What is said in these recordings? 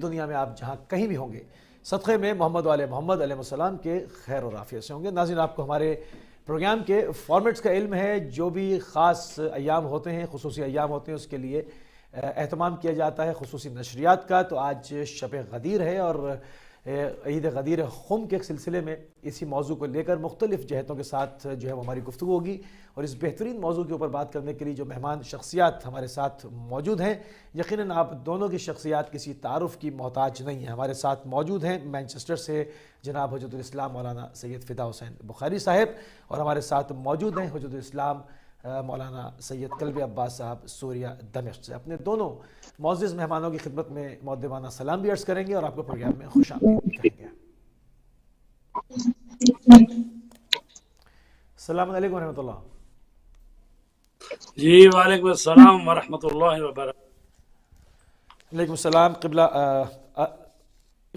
دنیا میں آپ جہاں کہیں بھی ہوں گے صدقے میں محمد والے محمد علیہ السلام کے خیر و عافیت سے ہوں گے۔ ناظرین، آپ کو ہمارے پروگرام کے فارمیٹس کا علم ہے، جو بھی خاص ایام ہوتے ہیں، خصوصی ایام ہوتے ہیں، اس کے لیے اہتمام کیا جاتا ہے خصوصی نشریات کا۔ تو آج شب غدیر ہے اور عید غدیر خم کے سلسلے میں اسی موضوع کو لے کر مختلف جہتوں کے ساتھ جو ہے وہ ہماری گفتگو ہوگی، اور اس بہترین موضوع کے اوپر بات کرنے کے لیے جو مہمان شخصیات ہمارے ساتھ موجود ہیں، یقیناً آپ دونوں کی شخصیات کسی تعارف کی محتاج نہیں ہیں۔ ہمارے ساتھ موجود ہیں مینچسٹر سے جناب حجت الاسلام مولانا سید فدا حسین بخاری صاحب، اور ہمارے ساتھ موجود ہیں حجت الاسلام مولانا سید قلب عباس صاحب سوریہ دمشق سے۔ اپنے دونوں معزز مہمانوں کی خدمت میں مؤدبانہ سلام بھی عرض کریں گے اور آپ کو پروگرام میں خوش آمدید کہیں گے۔ السلام علیکم ورحمۃ اللہ۔ جی وعلیکم السلام ورحمۃ اللہ وبرکاتہ۔ وعلیکم السلام۔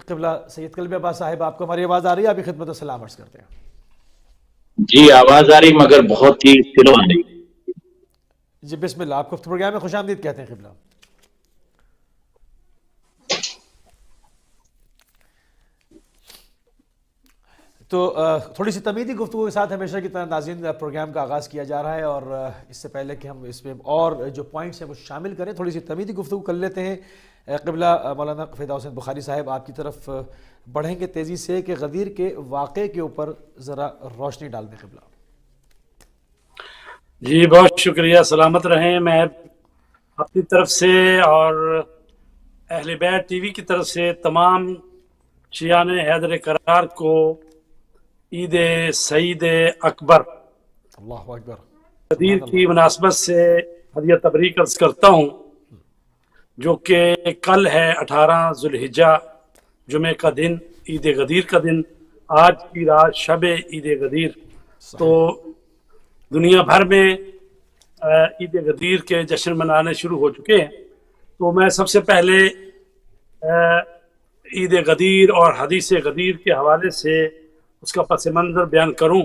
قبلہ سید قلب عباس صاحب، آپ کو ہماری آواز آ رہی ہے؟ آپ کی خدمت میں سلام عرض کرتے ہیں۔ جی آواز آ رہی مگر بہت ہی سلو آ رہی۔ جی بسم اللہ، آپ کو پروگرام میں خوش آمدید کہتے ہیں قبلہ۔ تو تھوڑی سی تمیدی گفتگو کے ساتھ ہمیشہ کی طرح ناظرین پروگرام کا آغاز کیا جا رہا ہے، اور اس سے پہلے کہ ہم اس میں اور جو پوائنٹس ہیں وہ شامل کریں، تھوڑی سی تمیدی گفتگو کر لیتے ہیں۔ قبلہ مولانا فدا حسین بخاری صاحب، آپ کی طرف بڑھیں گے تیزی سے کہ غدیر کے واقعے کے اوپر ذرا روشنی ڈال دیں قبلہ۔ جی بہت شکریہ، سلامت رہیں۔ میں اپنی طرف سے اور اہل بیت ٹی وی کی طرف سے تمام شیعان حیدر کرار کو عید سعید اکبر اللہ اکبر غدیر کی مناسبت سے ہدیہ تبریک عرض کرتا ہوں، جو کہ کل ہے 18 ذوالحجہ جمعے کا دن، عید غدیر کا دن۔ آج کی رات شب عید غدیر، تو دنیا بھر میں عید غدیر کے جشن منانے شروع ہو چکے ہیں۔ تو میں سب سے پہلے عید غدیر اور حدیث غدیر کے حوالے سے اس کا پس منظر بیان کروں۔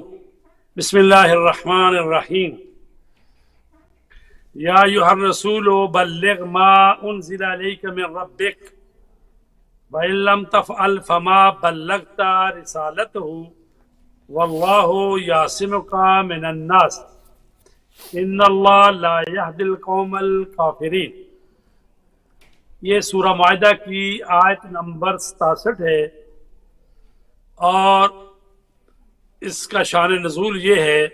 بسم اللہ الرحمن الرحیم۔ یا ایھا الرسول بلغ ما انزل الیک من ربک وان لم تفعل فما بلغت رسالتہ واللہ یعصمک من الناس ان اللہ لا یہدی القوم الکافرین۔ یہ سورہ معاہدہ کی آیت نمبر 67 ہے، اور اس کا شان نزول یہ ہے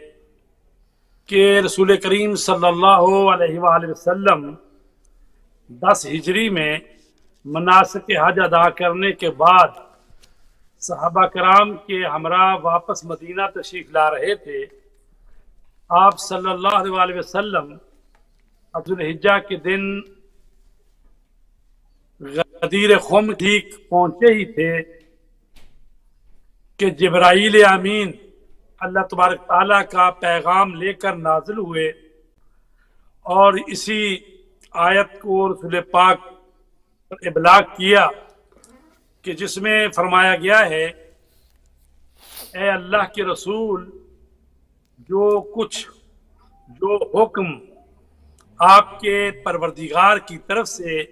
کہ رسول کریم صلی اللہ علیہ وآلہ وسلم 10 ہجری میں مناسک حج ادا کرنے کے بعد صحابہ کرام کے ہمراہ واپس مدینہ تشریف لا رہے تھے۔ آپ صلی اللہ علیہ وآلہ وسلم ذوالحجہ کے دن غدیر خم ٹھیک پہنچے ہی تھے کہ جبرائیل امین اللہ تبارک تعالیٰ کا پیغام لے کر نازل ہوئے، اور اسی آیت کو رسول پاک پر ابلاغ کیا کہ جس میں فرمایا گیا ہے، اے اللہ کے رسول، جو حکم آپ کے پروردگار کی طرف سے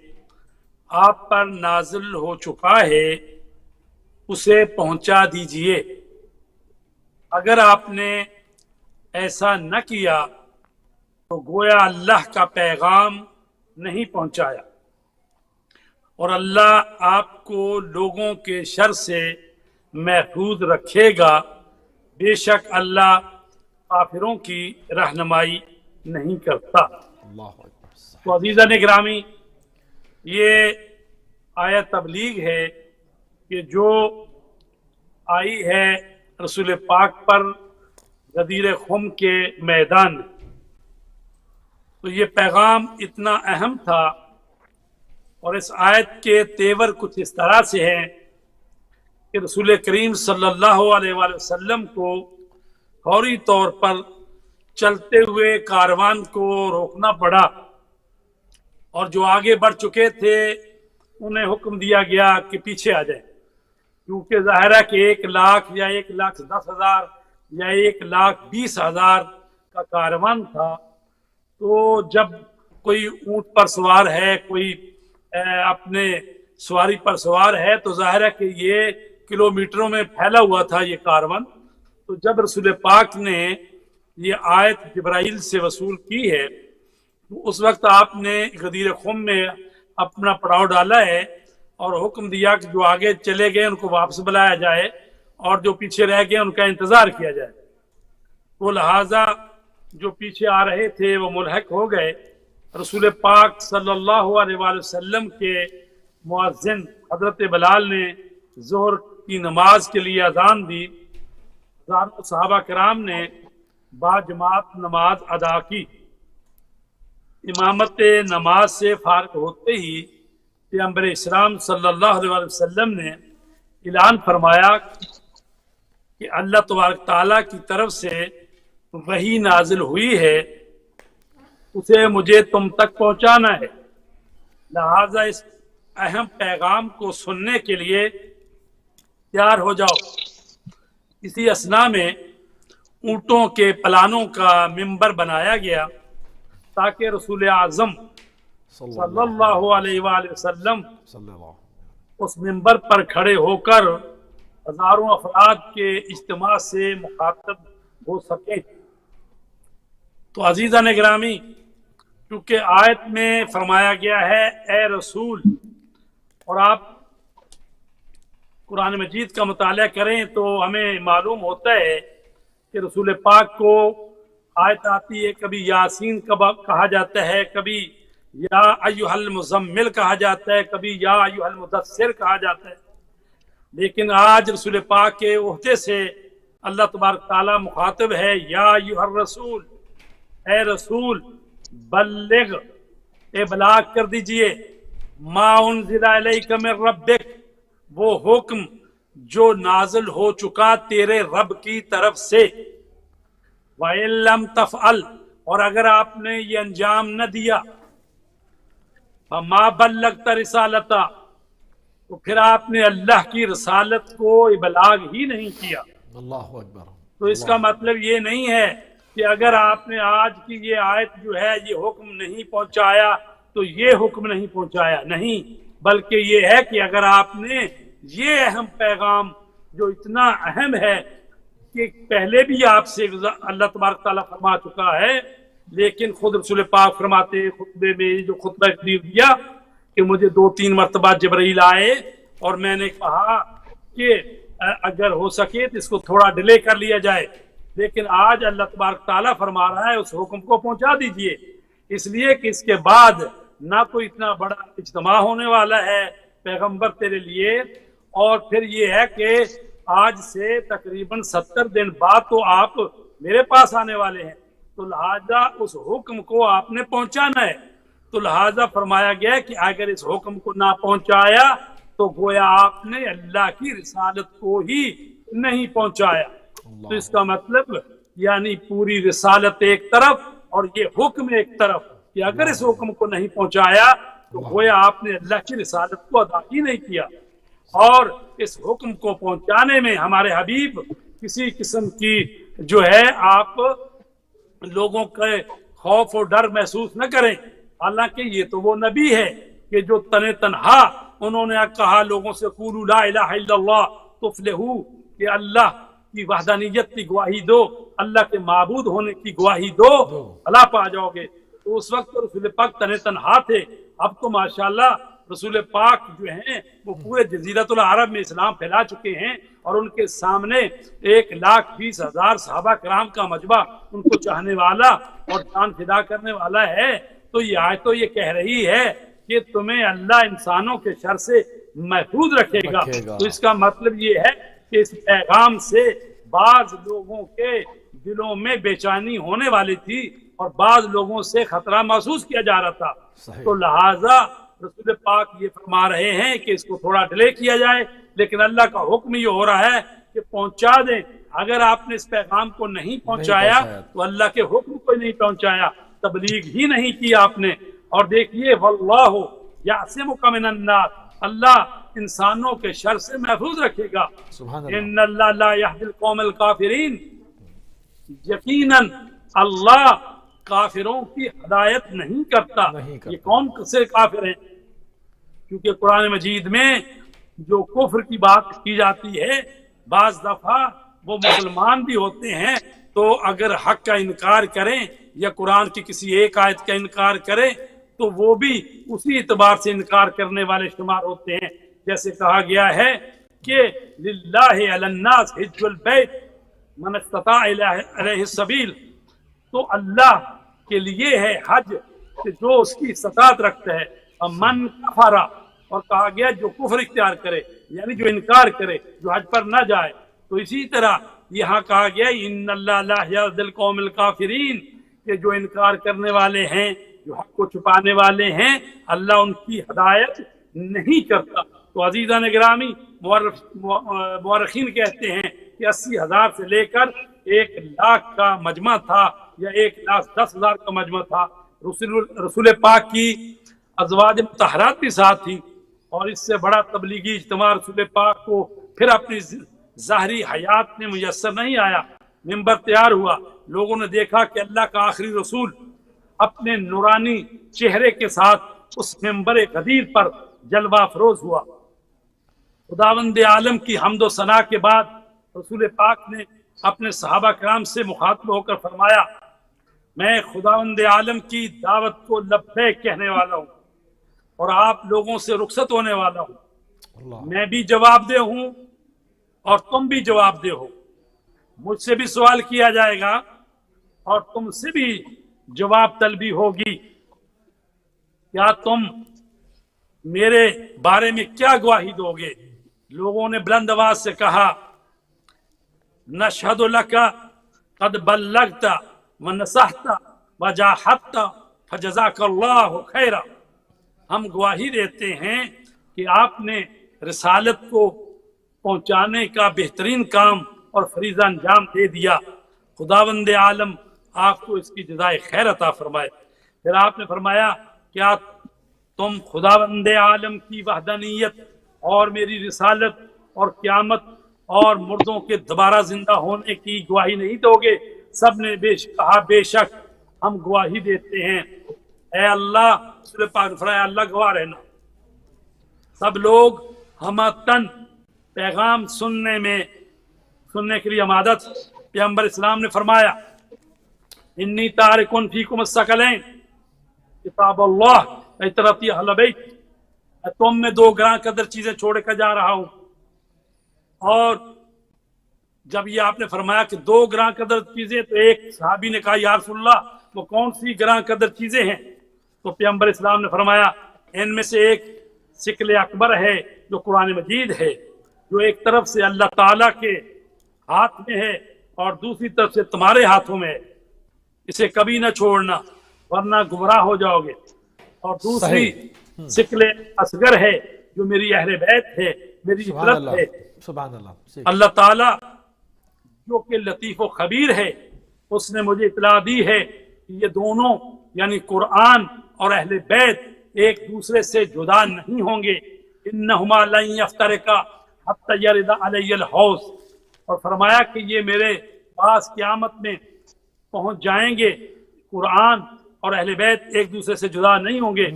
آپ پر نازل ہو چکا ہے اسے پہنچا دیجئے۔ اگر آپ نے ایسا نہ کیا تو گویا اللہ کا پیغام نہیں پہنچایا، اور اللہ آپ کو لوگوں کے شر سے محفوظ رکھے گا۔ بے شک اللہ کافروں کی رہنمائی نہیں کرتا۔ اللہ اکبر۔ تو عزیزان گرامی، یہ آیت تبلیغ ہے کہ جو آئی ہے رسول پاک پر غدیر خم کے میدان میں، تو یہ پیغام اتنا اہم تھا، اور اس آیت کے تیور کچھ اس طرح سے ہیں کہ رسول کریم صلی اللہ علیہ وآلہ وسلم کو فوری طور پر چلتے ہوئے کاروان کو روکنا پڑا، اور جو آگے بڑھ چکے تھے انہیں حکم دیا گیا کہ پیچھے آ جائیں، کیونکہ ظاہر ہے کہ 1 لاکھ یا 1,10,000 یا 1,20,000 کا کاروان تھا۔ تو جب کوئی اونٹ پر سوار ہے، کوئی اپنے سواری پر سوار ہے تو ظاہر ہے کہ یہ کلومیٹروں میں پھیلا ہوا تھا یہ کاروان. تو جب رسول پاک نے یہ آیت جبرائیل سے وصول کی ہے تو اس وقت آپ نے غدیر خم میں اپنا پڑاؤ ڈالا ہے اور حکم دیا کہ جو آگے چلے گئے ان کو واپس بلایا جائے اور جو پیچھے رہ گئے ان کا انتظار کیا جائے. وہ لہٰذا جو پیچھے آ رہے تھے وہ ملحق ہو گئے. رسول پاک صلی اللہ علیہ وآلہ وسلم کے مؤذن حضرت بلال نے ظہر کی نماز کے لیے اذان دی. ہزاروں صحابہ کرام نے باجماعت نماز ادا کی. امامت نماز سے فارغ ہوتے ہی پیغمبر اسلام صلی اللہ علیہ وآلہ وسلم نے اعلان فرمایا کہ اللہ تبارک تعالیٰ کی طرف سے وحی نازل ہوئی ہے، اسے مجھے تم تک پہنچانا ہے، لہٰذا اس اہم پیغام کو سننے کے لیے تیار ہو جاؤ. اسی اثنا میں اونٹوں کے پلانوں کا منبر بنایا گیا تاکہ رسول اعظم صلی اللہ علیہ وآلہ وسلم اس منبر پر کھڑے ہو کر ہزاروں افراد کے اجتماع سے مخاطب ہو سکیں. تو عزیزان گرامی، کیونکہ آیت میں فرمایا گیا ہے اے رسول، اور آپ قرآن مجید کا مطالعہ کریں تو ہمیں معلوم ہوتا ہے کہ رسول پاک کو آیت آتی ہے، کبھی یاسین کہا جاتا ہے، کبھی یا ایھا المزمل کہا جاتا ہے، کبھی یا ایھا المدثر کہا جاتا ہے. لیکن آج رسول پاک کے عہدے سے اللہ تبارک تعالیٰ مخاطب ہے یا ایھا الرسول، اے رسول بلغ، اے بلاغ کر دیجئے، ما انزل الیک من ربک، وہ حکم جو نازل ہو چکا تیرے رب کی طرف سے. وَإِن لَمْ تَفْعَلْ، اور اگر آپ نے یہ انجام نہ دیا، فَمَا بَلَّغْتَ رِسَالَتَهُ، تو پھر آپ نے اللہ کی رسالت کو ابلاغ ہی نہیں کیا. اللہ اکبر. تو اس کا مطلب یہ نہیں ہے کہ اگر آپ نے آج کی یہ آیت جو ہے یہ حکم نہیں پہنچایا تو یہ حکم نہیں پہنچایا، نہیں، بلکہ یہ ہے کہ اگر آپ نے یہ اہم پیغام جو اتنا اہم ہے کہ پہلے بھی آپ سے اللہ تبارک تعالیٰ فرما چکا ہے، لیکن خود رسول پاک فرماتے خطبے میں جو خطبہ دیا کہ مجھے 2-3 مرتبہ جبرائیل آئے اور میں نے کہا کہ اگر ہو سکے تو اس کو تھوڑا ڈیلے کر لیا جائے، لیکن آج اللہ تبارک تعالیٰ فرما رہا ہے اس حکم کو پہنچا دیجئے، اس لیے کہ اس کے بعد نہ کوئی اتنا بڑا اجتماع ہونے والا ہے پیغمبر تیرے لیے، اور پھر یہ ہے کہ آج سے تقریباً 70 دن بعد تو آپ میرے پاس آنے والے ہیں، تو لہذا اس حکم کو آپ نے پہنچانا ہے. تو لہذا فرمایا گیا کہ اگر اس حکم کو نہ پہنچایا تو گویا آپ نے اللہ کی رسالت کو ہی نہیں پہنچایا. تو اس کا مطلب یعنی پوری رسالت ایک طرف اور یہ حکم ایک طرف، کہ اگر اس حکم کو نہیں پہنچایا تو گویا آپ نے اللہ کی رسالت کو ادا ہی نہیں کیا. اور اس حکم کو پہنچانے میں ہمارے حبیب کسی قسم کی جو ہے آپ لوگوں کے خوف اور ڈر محسوس نہ کریں، حالانکہ یہ تو وہ نبی ہے کہ جو تنہا انہوں نے کہا لوگوں سے قولوا لا الہ الا اللہ تفلحوا، کہ اللہ کی وحدانیت کی گواہی دو، اللہ کے معبود ہونے کی گواہی دو، بھلا پا جاؤ گے. تو اس وقت رسول پاک تنہا تھے. اب تو ماشاءاللہ رسول پاک جو ہیں وہ پورے جزیرۃ العرب میں اسلام پھیلا چکے ہیں، اور ان کے سامنے 1,20,000 صحابہ کرام کا مجمع ان کو چاہنے والا اور جان فدا کرنے والا ہے. تو یہ آیت تو یہ کہہ رہی ہے کہ تمہیں اللہ انسانوں کے شر سے محفوظ رکھے گا. تو اس کا مطلب یہ ہے کہ اس پیغام سے بعض لوگوں کے دلوں میں بے چینی ہونے والی تھی اور بعض لوگوں سے خطرہ محسوس کیا جا رہا تھا. تو لہٰذا رسول پاک یہ فرما رہے ہیں کہ اس کو تھوڑا ڈیلے کیا جائے، لیکن اللہ کا حکم یہ ہو رہا ہے کہ پہنچا دیں. اگر آپ نے اس پیغام کو نہیں پہنچایا تو اللہ کے حکم کو نہیں پہنچایا، تبلیغ ہی نہیں کی آپ نے. اور دیکھیے واللہ یعصمک من الناس، اللہ انسانوں کے شر سے محفوظ رکھے گا. ان اللہ لا یہدی القوم الکافرین، یقیناً اللہ کافروں کی ہدایت نہیں کرتا. یہ کون سے کافر ہیں؟ کیونکہ قرآن مجید میں جو کفر کی بات کی جاتی ہے بعض دفعہ وہ مسلمان بھی ہوتے ہیں تو اگر حق کا انکار کریں یا قرآن کی کسی ایک آیت کا انکار کریں تو وہ بھی اسی اعتبار سے انکار کرنے والے شمار ہوتے ہیں. جیسے کہا گیا ہے کہ للہ علی الناس حج البیت من استطاع الیہ السبیل، تو اللہ کے لیے ہے حج کہ جو اس کی استطاعت رکھتا ہے. من کفر، اور کہا گیا جو کفر اختیار کرے یعنی جو انکار کرے، جو حج پر نہ جائے. تو اسی طرح یہاں کہا گیا ان اللہ لا یہدی القوم الکافرین، کہ جو انکار کرنے والے ہیں، جو حق کو چھپانے والے ہیں، اللہ ان کی ہدایت نہیں کرتا. تو عزیزان گرامی، مورخین کہتے ہیں کہ 80,000 سے لے کر 1,00,000 کا مجمع تھا یا 1,10,000 کا مجمع تھا. رسول پاک کی ازواج مطہرات بھی ساتھ تھی، اور اس سے بڑا تبلیغی اجتماع رسول پاک کو پھر اپنی ظاہری حیات میں میسر نہیں آیا. ممبر تیار ہوا، لوگوں نے دیکھا کہ اللہ کا آخری رسول اپنے نورانی چہرے کے ساتھ اس ممبر غدیر پر جلوہ افروز ہوا. خداوند عالم کی حمد و ثنا کے بعد رسول پاک نے اپنے صحابہ کرام سے مخاطب ہو کر فرمایا، میں خداوند عالم کی دعوت کو لبیک کہنے والا ہوں اور آپ لوگوں سے رخصت ہونے والا ہوں. میں بھی جواب دہ ہوں اور تم بھی جواب دہ ہو. مجھ سے بھی سوال کیا جائے گا اور تم سے بھی جواب طلبی ہوگی. کیا تم میرے بارے میں کیا گواہی دو گے؟ لوگوں نے بلند آواز سے کہا، نشہد لک قد بلغت ونصحت وجاہدت فجزاک اللہ خیرا. ہم گواہی دیتے ہیں کہ آپ نے رسالت کو پہنچانے کا بہترین کام اور فریضہ انجام دے دیا. خداوند عالم آپ کو اس کی جزائے خیر عطا فرمائے. پھر آپ نے فرمایا، کیا تم خداوند عالم کی وحدانیت اور میری رسالت اور قیامت اور مردوں کے دوبارہ زندہ ہونے کی گواہی نہیں دو گے؟ سب نے کہا بے شک ہم گواہی دیتے ہیں. اے اللہ، رسول پاک نے فرمایا اللہ گواہ رہنا. سب لوگ ہمتن پیغام سننے کے لیے عمادت. پیغمبر اسلام نے فرمایا، انی تارکن فیکم الثقلین کتاب اللہ اطرتی اہل بیت. تم میں 2 گراں قدر چیزیں چھوڑ کر جا رہا ہوں. اور جب یہ آپ نے فرمایا کہ 2 گراں قدر چیزیں، تو ایک صحابی نے کہا یا رسول اللہ وہ کون سی گراں قدر چیزیں ہیں؟ تو پیغمبر اسلام نے فرمایا ان میں سے ایک سکل اکبر ہے جو قرآن مجید ہے، جو ایک طرف سے اللہ تعالیٰ کے ہاتھ میں ہے اور دوسری طرف سے تمہارے ہاتھوں میں ہے. اسے کبھی نہ چھوڑنا ورنہ گمراہ ہو جاؤ گے. اور دوسری سکل اصغر ہے جو میری اہل بیت ہے، میری عزت ہے. سبحان اللہ. اللہ تعالیٰ جو کہ لطیف و خبیر ہے، اس نے مجھے اطلاع دی ہے کہ یہ دونوں یعنی قرآن اور اہل بیت ایک دوسرے سے جدا نہیں ہوں گے. انہما لن یفترقا حتی یرد علی الحوض. اور فرمایا کہ یہ میرے پاس قیامت میں پہنچ جائیں گے. قرآن اور اہل بیت ایک دوسرے سے جدا نہیں ہوں گے.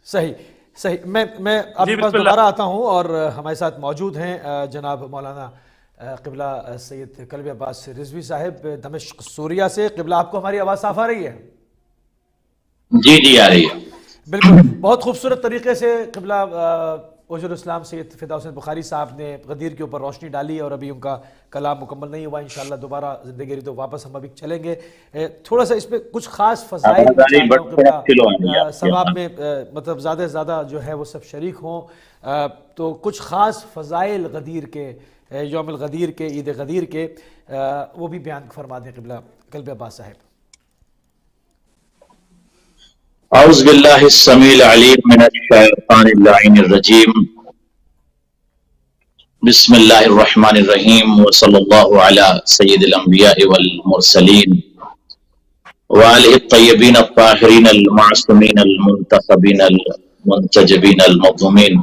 صحیح. میں آپ کے پاس دوبارہ آتا ہوں، اور ہمارے ساتھ موجود ہیں جناب مولانا قبلہ سید کلب عباس رضوی صاحب دمشق سوریہ سے. قبلہ آپ کو ہماری آواز صاف آ رہی ہے؟ جی آ رہی ہے. بالکل. بہت خوبصورت طریقے سے قبلہ وزیر اسلام سید فدا حسین بخاری صاحب نے غدیر کے اوپر روشنی ڈالی، اور ابھی ان کا کلام مکمل نہیں ہوا. انشاءاللہ دوبارہ زندگی رہی تو واپس ہم ابھی چلیں گے. تھوڑا سا اس پہ کچھ خاص فضائل ثواب میں مطلب زیادہ سے زیادہ جو ہے وہ سب شریک ہوں، تو کچھ خاص فضائل غدیر کے، یوم الغدیر کے، عید غدیر کے، وہ بھی بیان فرما دیں قبلہ کلب عباس صاحب. اعوذ باللہ السمیع العلیم من الشیطان اللعین الرجیم. بسم اللہ الرحمن الرحیم، وصلی اللہ علی سید الانبیاء والمرسلین وآلہ الطیبین الطاہرین المعصومین المنتخبین المنتجبین المظلومین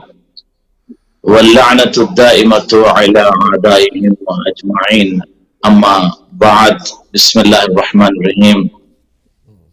واللعنۃ الدائمۃ علی اعدائهم اجمعین. اما بعد، بسم اللہ الرحمن الرحیم.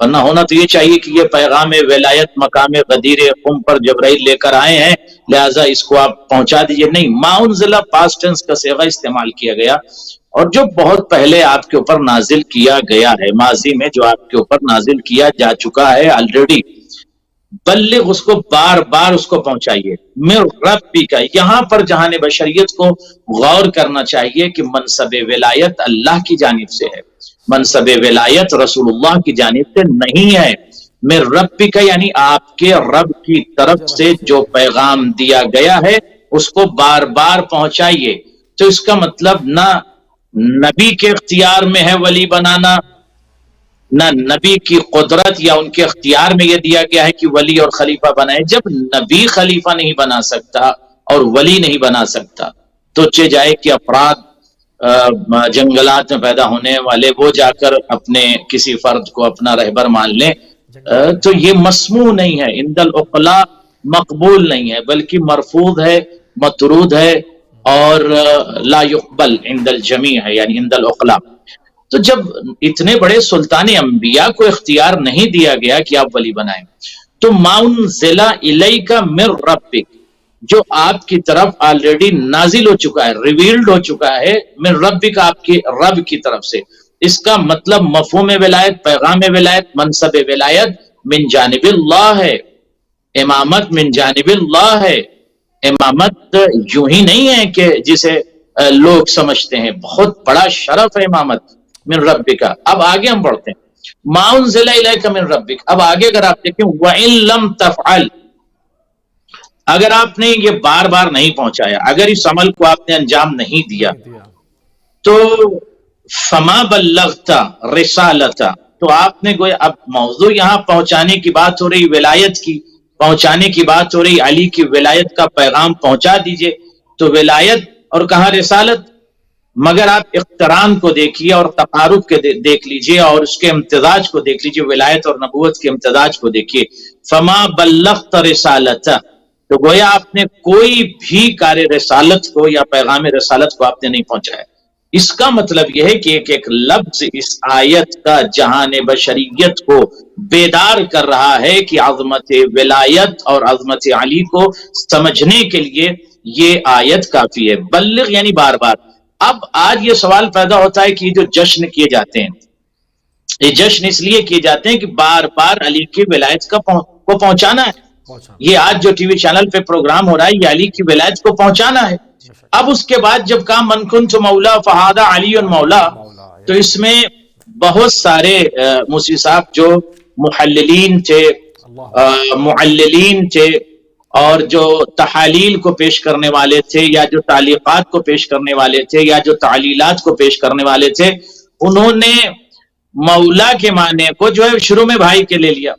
ورنہ ہونا تو یہ چاہیے کہ یہ پیغام ولایت مقام غدیر قم پر جبرائیل لے کر آئے ہیں لہٰذا اس کو آپ پہنچا دیجئے. نہیں، ما انزل پاسٹ ٹینس کا صیغہ استعمال کیا گیا، اور جو بہت پہلے آپ کے اوپر نازل کیا گیا ہے، ماضی میں جو آپ کے اوپر نازل کیا جا چکا ہے آلریڈی، بلغ، اس کو بار بار اس کو پہنچائیے. من ربک، یہاں پر جہان بشریت کو غور کرنا چاہیے کہ منصب ولایت اللہ کی جانب سے ہے، منصب ولایت رسول اللہ کی جانب سے نہیں ہے. من ربک یعنی آپ کے رب کی طرف سے جو پیغام دیا گیا ہے اس کو بار بار پہنچائیے. تو اس کا مطلب نہ نبی کے اختیار میں ہے ولی بنانا، نہ نبی کی قدرت یا ان کے اختیار میں یہ دیا گیا ہے کہ ولی اور خلیفہ بنائے. جب نبی خلیفہ نہیں بنا سکتا اور ولی نہیں بنا سکتا تو چہ جائے کہ افراد جنگلات میں پیدا ہونے والے وہ جا کر اپنے کسی فرد کو اپنا رہبر مان لیں، تو یہ مسموع نہیں ہے، عند العقلاء مقبول نہیں ہے، بلکہ مرفوض ہے، مطرود ہے، اور لا يقبل عند الجمیع ہے، یعنی عند العقلاء. تو جب اتنے بڑے سلطان انبیاء کو اختیار نہیں دیا گیا کہ آپ ولی بنائیں، تو ما انزل الیک من ربک، جو آپ کی طرف آلریڈی نازل ہو چکا ہے، ریویلڈ ہو چکا ہے، من ربک، آپ کے رب کی طرف سے. اس کا مطلب مفہوم ولایت، پیغام ولایت، منصب ولایت من جانب اللہ ہے، امامت من جانب اللہ ہے. امامت یوں ہی نہیں ہے کہ جسے لوگ سمجھتے ہیں، بہت بڑا شرف ہے امامت من ربک. اب آگے ہم پڑھتے ہیں ما انزل الیک من ربک. اب آگے اگر آپ دیکھیں وَإِن لَمْ تَفْعَلْ، اگر آپ نے یہ بار بار نہیں پہنچایا، اگر اس عمل کو آپ نے انجام نہیں دیا، تو فما بلغت رسالت، تو آپ نے گویا، اب موضوع یہاں پہنچانے کی بات ہو رہی، ولایت کی پہنچانے کی بات ہو رہی، علی کی ولایت کا پیغام پہنچا دیجئے. تو ولایت اور کہاں رسالت، مگر آپ اقتران کو دیکھیے اور تقارب کے دیکھ لیجئے اور اس کے امتزاج کو دیکھ لیجئے، ولایت اور نبوت کے امتزاج کو دیکھیے. فما بلغت رسالت، تو گویا آپ نے کوئی بھی کار رسالت کو یا پیغام رسالت کو آپ نے نہیں پہنچایا. اس کا مطلب یہ ہے کہ ایک ایک لفظ اس آیت کا جہان بشریت کو بیدار کر رہا ہے کہ عظمت ولایت اور عظمت علی کو سمجھنے کے لیے یہ آیت کافی ہے. بلغ یعنی بار بار. اب آج یہ سوال پیدا ہوتا ہے کہ یہ جو جشن کیے جاتے ہیں، یہ جشن اس لیے کیے جاتے ہیں کہ بار بار علی کی ولایت کو پہنچانا ہے. یہ آج جو ٹی وی چینل پہ پروگرام ہو رہا ہے یہ علی کی ولایت کو پہنچانا ہے. اب اس کے بعد جب کہا من کنت مولا فہذا علی مولا، تو اس میں بہت سارے موسی صاحب جو محللین تھے، معللین تھے، اور جو تحالیل کو پیش کرنے والے تھے، یا جو تعلیقات کو پیش کرنے والے تھے، یا جو تعلیلات کو پیش کرنے والے تھے، انہوں نے مولا کے معنی کو جو ہے شروع میں بھائی کے لے لیا،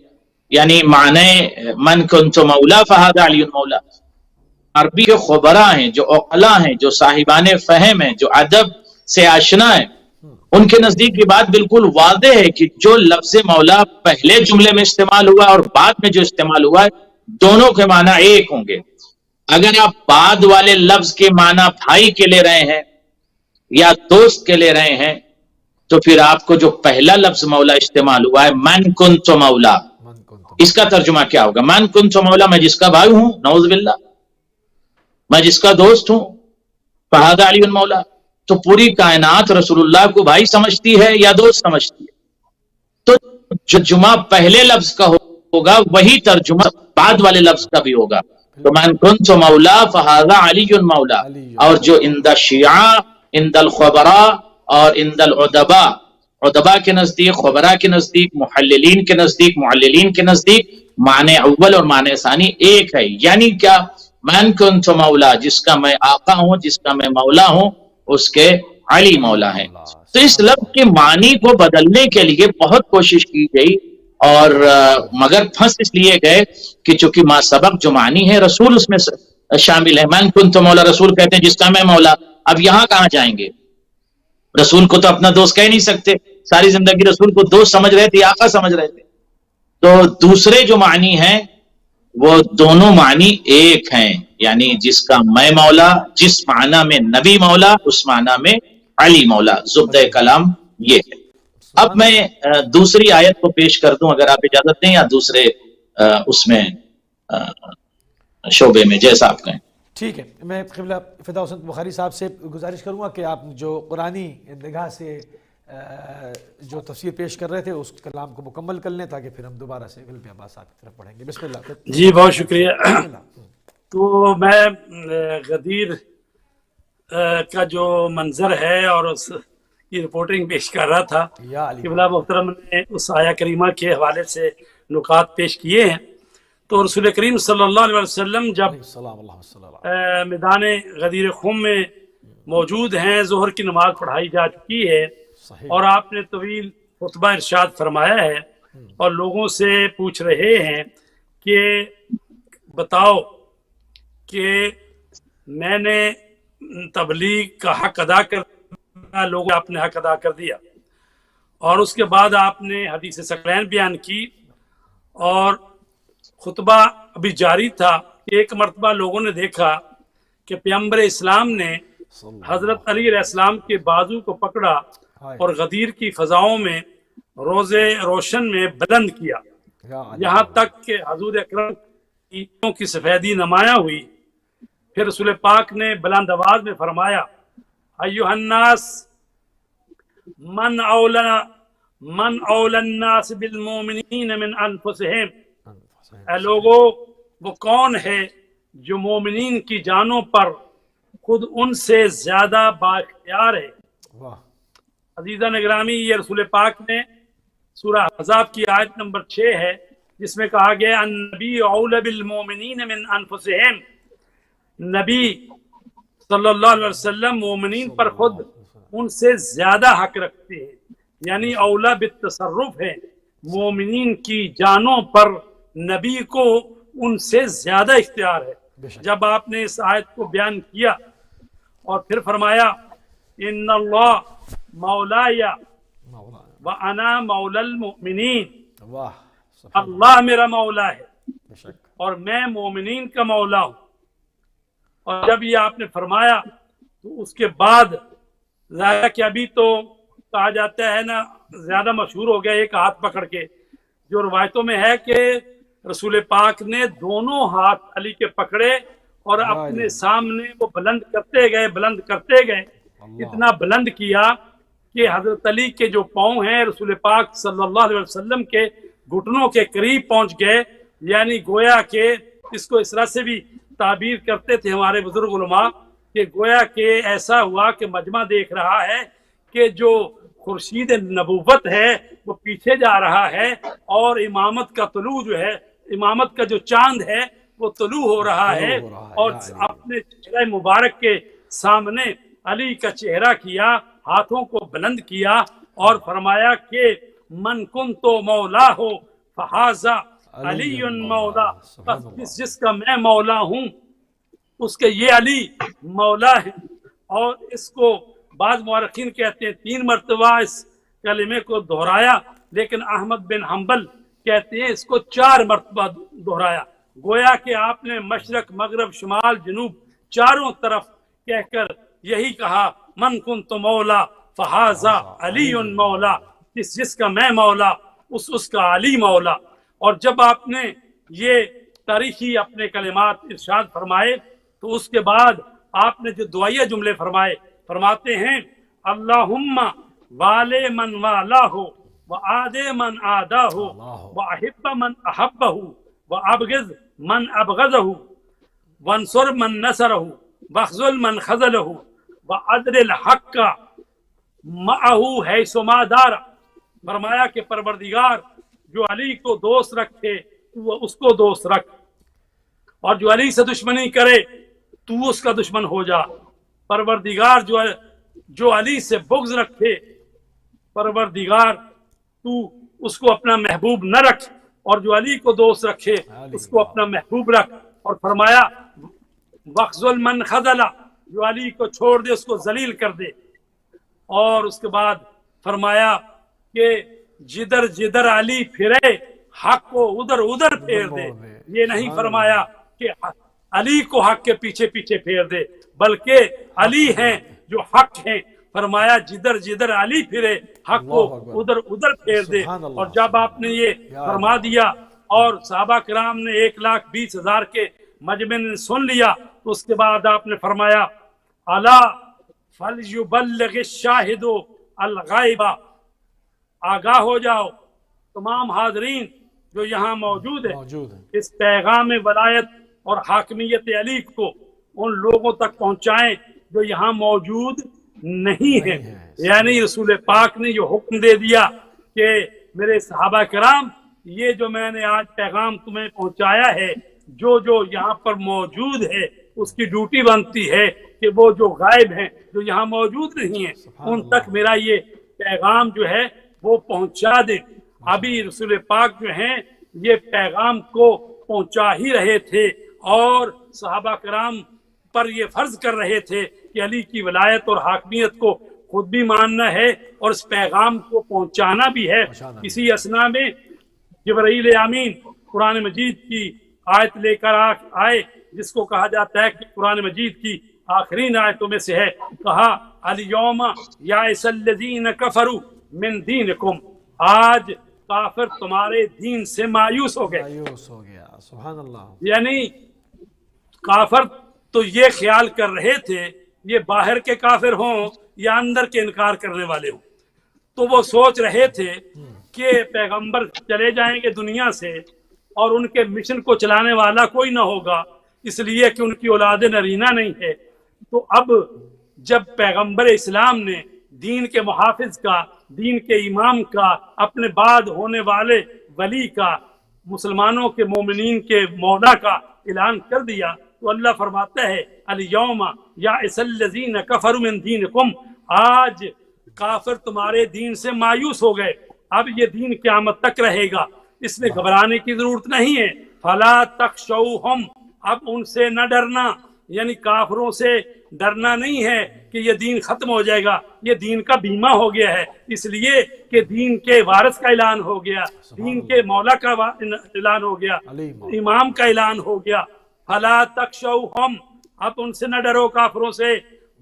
یعنی معنی من کنت مولا فہذا علی مولا. عربی کے خبراء ہیں، جو عقلاء ہیں، جو صاحبان فہم ہیں، جو ادب سے آشنا ہیں، ان کے نزدیک یہ بات بالکل واضح ہے کہ جو لفظ مولا پہلے جملے میں استعمال ہوا اور بعد میں جو استعمال ہوا ہے، دونوں کے معنی ایک ہوں گے. اگر آپ بعد والے لفظ کے معنی بھائی کے لے رہے ہیں یا دوست کے لے رہے ہیں، تو پھر آپ کو جو پہلا لفظ مولا استعمال ہوا ہے من کنت مولا، اس کا ترجمہ کیا ہوگا؟ من کنت مولا، میں جس کا بھائی ہوں، نعوذ باللہ، میں جس کا دوست ہوں، فہذا علی مولا. تو پوری کائنات رسول اللہ کو بھائی سمجھتی ہے یا دوست سمجھتی ہے؟ تو جو جمعہ پہلے لفظ کا ہوگا وہی ترجمہ بعد والے لفظ کا بھی ہوگا. تو من کنت مولا فہذا علی مولا. اور جو عند الشیعہ، عند الخبراء اور عند العدباء، عدباء کے نزدیک، خبراء کے نزدیک، محللین کے نزدیک، معللین کے نزدیک معنی اول اور معنی ثانی ایک ہے. یعنی کیا؟ من کنت مولا، جس کا میں آقا ہوں، جس کا میں مولا ہوں، اس کے علی مولا ہیں. تو اس لفظ کے معنی کو بدلنے کے لیے بہت کوشش کی گئی، اور مگر پھنس اس لیے گئے کہ چونکہ ما سبق جو معنی ہے رسول اس میں شامل ہے. من کنت مولا، رسول کہتے ہیں جس کا میں مولا. اب یہاں کہاں جائیں گے؟ رسول کو تو اپنا دوست کہہ نہیں سکتے، ساری زندگی رسول کو دوست سمجھ رہے تھے، آقا سمجھ رہے تھے. تو دوسرے جو معنی ہیں وہ دونوں معنی ایک ہیں، یعنی جس کا میں مولا، جس معنی میں نبی مولا، اس معنی میں علی مولا. زبدہ کلام یہ ہے. اب میں دوسری آیت کو پیش کر دوں اگر آپ اجازت دیں، یا دوسرے اس میں شعبے میں، جیسا آپ کہیں۔ ٹھیک ہے، میں قبلہ فدا حسن بخاری صاحب سے گزارش کروں گا کہ آپ جو قرآنی نگاہ سے جو تفسیر پیش کر رہے تھے اس کلام کو مکمل کر لیں تاکہ پھر ہم دوبارہ سے علم عباس صاحب کی طرف پڑھیں گے۔ بسم اللہ۔ جی بہت شکریہ۔ تو میں غدیر کا جو منظر ہے اور اس کی رپورٹنگ پیش کر رہا تھا، قبلہ محترم نے اس آیہ کریمہ کے حوالے سے نکات پیش کیے ہیں۔ تو رسول کریم صلی اللہ علیہ وسلم جب میدان غدیر خم میں موجود ہیں، ظہر کی نماز پڑھائی جا چکی ہے اور آپ نے طویل خطبہ ارشاد فرمایا ہے اور لوگوں سے پوچھ رہے ہیں کہ بتاؤ کہ میں نے تبلیغ کا حق ادا کر دیا، لوگوں آپ نے حق ادا کر دیا، اور اس کے بعد آپ نے حدیث ثقلین بیان کی اور خطبہ ابھی جاری تھا کہ ایک مرتبہ لوگوں نے دیکھا کہ پیغمبر اسلام نے حضرت علی علیہ السلام کے بازو کو پکڑا اور غدیر کی فضاؤں میں روز روشن میں بلند کیا، یہاں تک کہ حضور اکرم کی سفیدی نمایاں ہوئی۔ پھر رسول پاک نے بلند آواز میں فرمایا، ایھا الناس من اولی الناس بالمؤمنین من انفسہم، اے لوگو وہ کون ہے جو مومنین کی جانوں پر خود ان سے زیادہ بااختیار ہے۔ عزیزان گرامی، یہ رسول پاک نے سورہ احزاب کی آیت نمبر 6 ہے جس میں کہا گیا النبی اولی بالمؤمنین من انفسہم، نبی صلی اللہ علیہ وسلم مومنین پر خود ان سے زیادہ حق رکھتے ہیں، یعنی اولا بالتصرف ہے، مومنین کی جانوں پر نبی کو ان سے زیادہ اختیار ہے۔ جب آپ نے اس آیت کو بیان کیا اور پھر فرمایا ان اللہ مولاي وانا مولا المؤمنین، اللہ میرا مولا ہے اور میں مومنین کا مولا ہوں، اور جب یہ آپ نے فرمایا تو اس کے بعد ظاہر کہ ابھی تو کہا جاتا ہے نا، زیادہ مشہور ہو گیا ایک ہاتھ پکڑ کے، جو روایتوں میں ہے کہ رسول پاک نے دونوں ہاتھ علی کے پکڑے اور اپنے سامنے وہ بلند کرتے گئے، اتنا بلند کیا کہ حضرت علی کے جو پاؤں ہیں رسول پاک صلی اللہ علیہ وسلم کے گھٹنوں کے قریب پہنچ گئے، یعنی گویا کہ اس کو اس طرح سے بھی تعبیر کرتے تھے ہمارے بزرگ علماء کہ گویا کہ ایسا ہوا کہ مجمع دیکھ رہا ہے کہ جو خورشید نبوت ہے وہ پیچھے جا رہا ہے اور امامت کا طلوع جو ہے، امامت کا جو چاند ہے وہ طلوع ہو رہا ہے، اور اپنے چہرہ مبارک کے سامنے علی کا چہرہ کیا، ہاتھوں کو بلند کیا اور فرمایا کہ من کنت مولا ہو فہذا علی مولا، بس جس کا میں مولا ہوں اس کے یہ علی مولا ہے۔ اور اس کو بعض مورخین کہتے ہیں 3 مرتبہ اس کلمے کو دہرایا، لیکن احمد بن حنبل کہتے ہیں اس کو 4 مرتبہ دہرایا، گویا کہ آپ نے مشرق مغرب شمال جنوب چاروں طرف کہہ کر یہی کہا من کنت مولا فہذا علی مولا، جس کا میں مولا اس کا علی مولا۔ اور جب آپ نے یہ تاریخی اپنے کلمات ارشاد فرمائے تو اس کے بعد آپ نے جو دعائیہ جملے فرماتے ہیں اللہم والے من والا ہو وعادے من آدہ ہو واحب من احبہ وابغض من ابغضہ وانصر من نصرہ واخذل من خذلہ وعدل الحق معہو حیث ما دار۔ فرمایا کہ پروردگار جو علی کو دوست رکھے تو اس کو دوست رکھ، اور جو علی سے دشمنی کرے تو اس کا دشمن ہو جا۔ پروردگار جو علی سے بغض رکھے، پروردگار تو اس کو اپنا محبوب نہ رکھ، اور جو علی کو دوست رکھے اس کو اپنا محبوب رکھ۔ اور فرمایا وَخْذُلْ مَنْ خَذَلَ، جو علی کو چھوڑ دے اس کو ذلیل کر دے۔ اور اس کے بعد فرمایا کہ جدھر جدھر علی پھرے حق کو ادھر ادھر پھیر دے۔ یہ نہیں فرمایا کہ علی کو حق کے پیچھے پیچھے پھیر دے، بلکہ علی ہیں جو حق ہیں فرمایا جدھر جدھر علی پھرے حق کو اللہ اکبر، ادھر ادھر پھیر دے. سبحان اللہ، اور جب آپ نے یہ فرما دیا اور صحابہ کرام نے 1,20,000 کے مجمع نے سن لیا تو اس کے بعد آپ نے فرمایا الا فلیبلغ الشاہد الغائب، آگاہ ہو جاؤ تمام حاضرین جو یہاں موجود ہیں، موجود ہیں. اس پیغام ولایت اور حاکمیت علی کو ان لوگوں تک پہنچائیں جو یہاں موجود نہیں ہیں. یعنی رسول پاک نے یہ حکم دے دیا کہ میرے صحابہ کرام یہ جو میں نے آج پیغام تمہیں پہنچایا ہے، جو یہاں پر موجود ہے اس کی ڈیوٹی بنتی ہے کہ وہ جو غائب ہیں، جو یہاں موجود نہیں ہیں، ان تک میرا یہ پیغام جو ہے وہ پہنچا دیں. ابھی رسول پاک جو ہیں یہ پیغام کو پہنچا ہی رہے تھے اور صحابہ کرام پر یہ فرض کر رہے تھے کہ علی کی ولایت اور حاکمیت کو خود بھی ماننا ہے اور اس پیغام کو پہنچانا بھی ہے. اسی اسنا میں جبرائیل امین قرآن مجید کی آیت لے کر آئے جس کو کہا جاتا ہے کہ قرآن مجید کی آخرین آیتوں میں سے ہے. کہا الیوم یائس الذین کفروا من دینکم، آج کافر تمہارے دین سے مایوس ہو گئے. مایوس ہو گیا، سبحان اللہ. یعنی کافر تو یہ خیال کر رہے تھے یہ باہر کے کافر ہوں یا اندر کے انکار کرنے والے ہوں، تو وہ سوچ رہے تھے کہ پیغمبر چلے جائیں گے دنیا سے اور ان کے مشن کو چلانے والا کوئی نہ ہوگا، اس لیے کہ ان کی اولاد نرینہ نہیں ہے. تو اب جب پیغمبر اسلام نے دین کے محافظ کا، دین کے امام کا، اپنے بعد ہونے والے ولی کا، مسلمانوں کے مومنین کے مولا کا اعلان کر دیا تو اللہ فرماتا ہے الیوم یائس الذین کفروا من دینکم، آج کافر تمہارے دین سے مایوس ہو گئے، اب یہ دین قیامت تک رہے گا، اس میں گھبرانے کی ضرورت نہیں ہے. فلا تخشوہم، اب ان سے نہ ڈرنا، یعنی کافروں سے ڈرنا نہیں ہے کہ یہ دین ختم ہو جائے گا، یہ دین کا بیمہ ہو گیا ہے، اس لیے کہ دین کے وارث کا اعلان ہو گیا، دین کے مولا کا اعلان ہو گیا، امام کا اعلان ہو گیا. فلا تخشوہم، اب ان سے نہ ڈرو کافروں سے.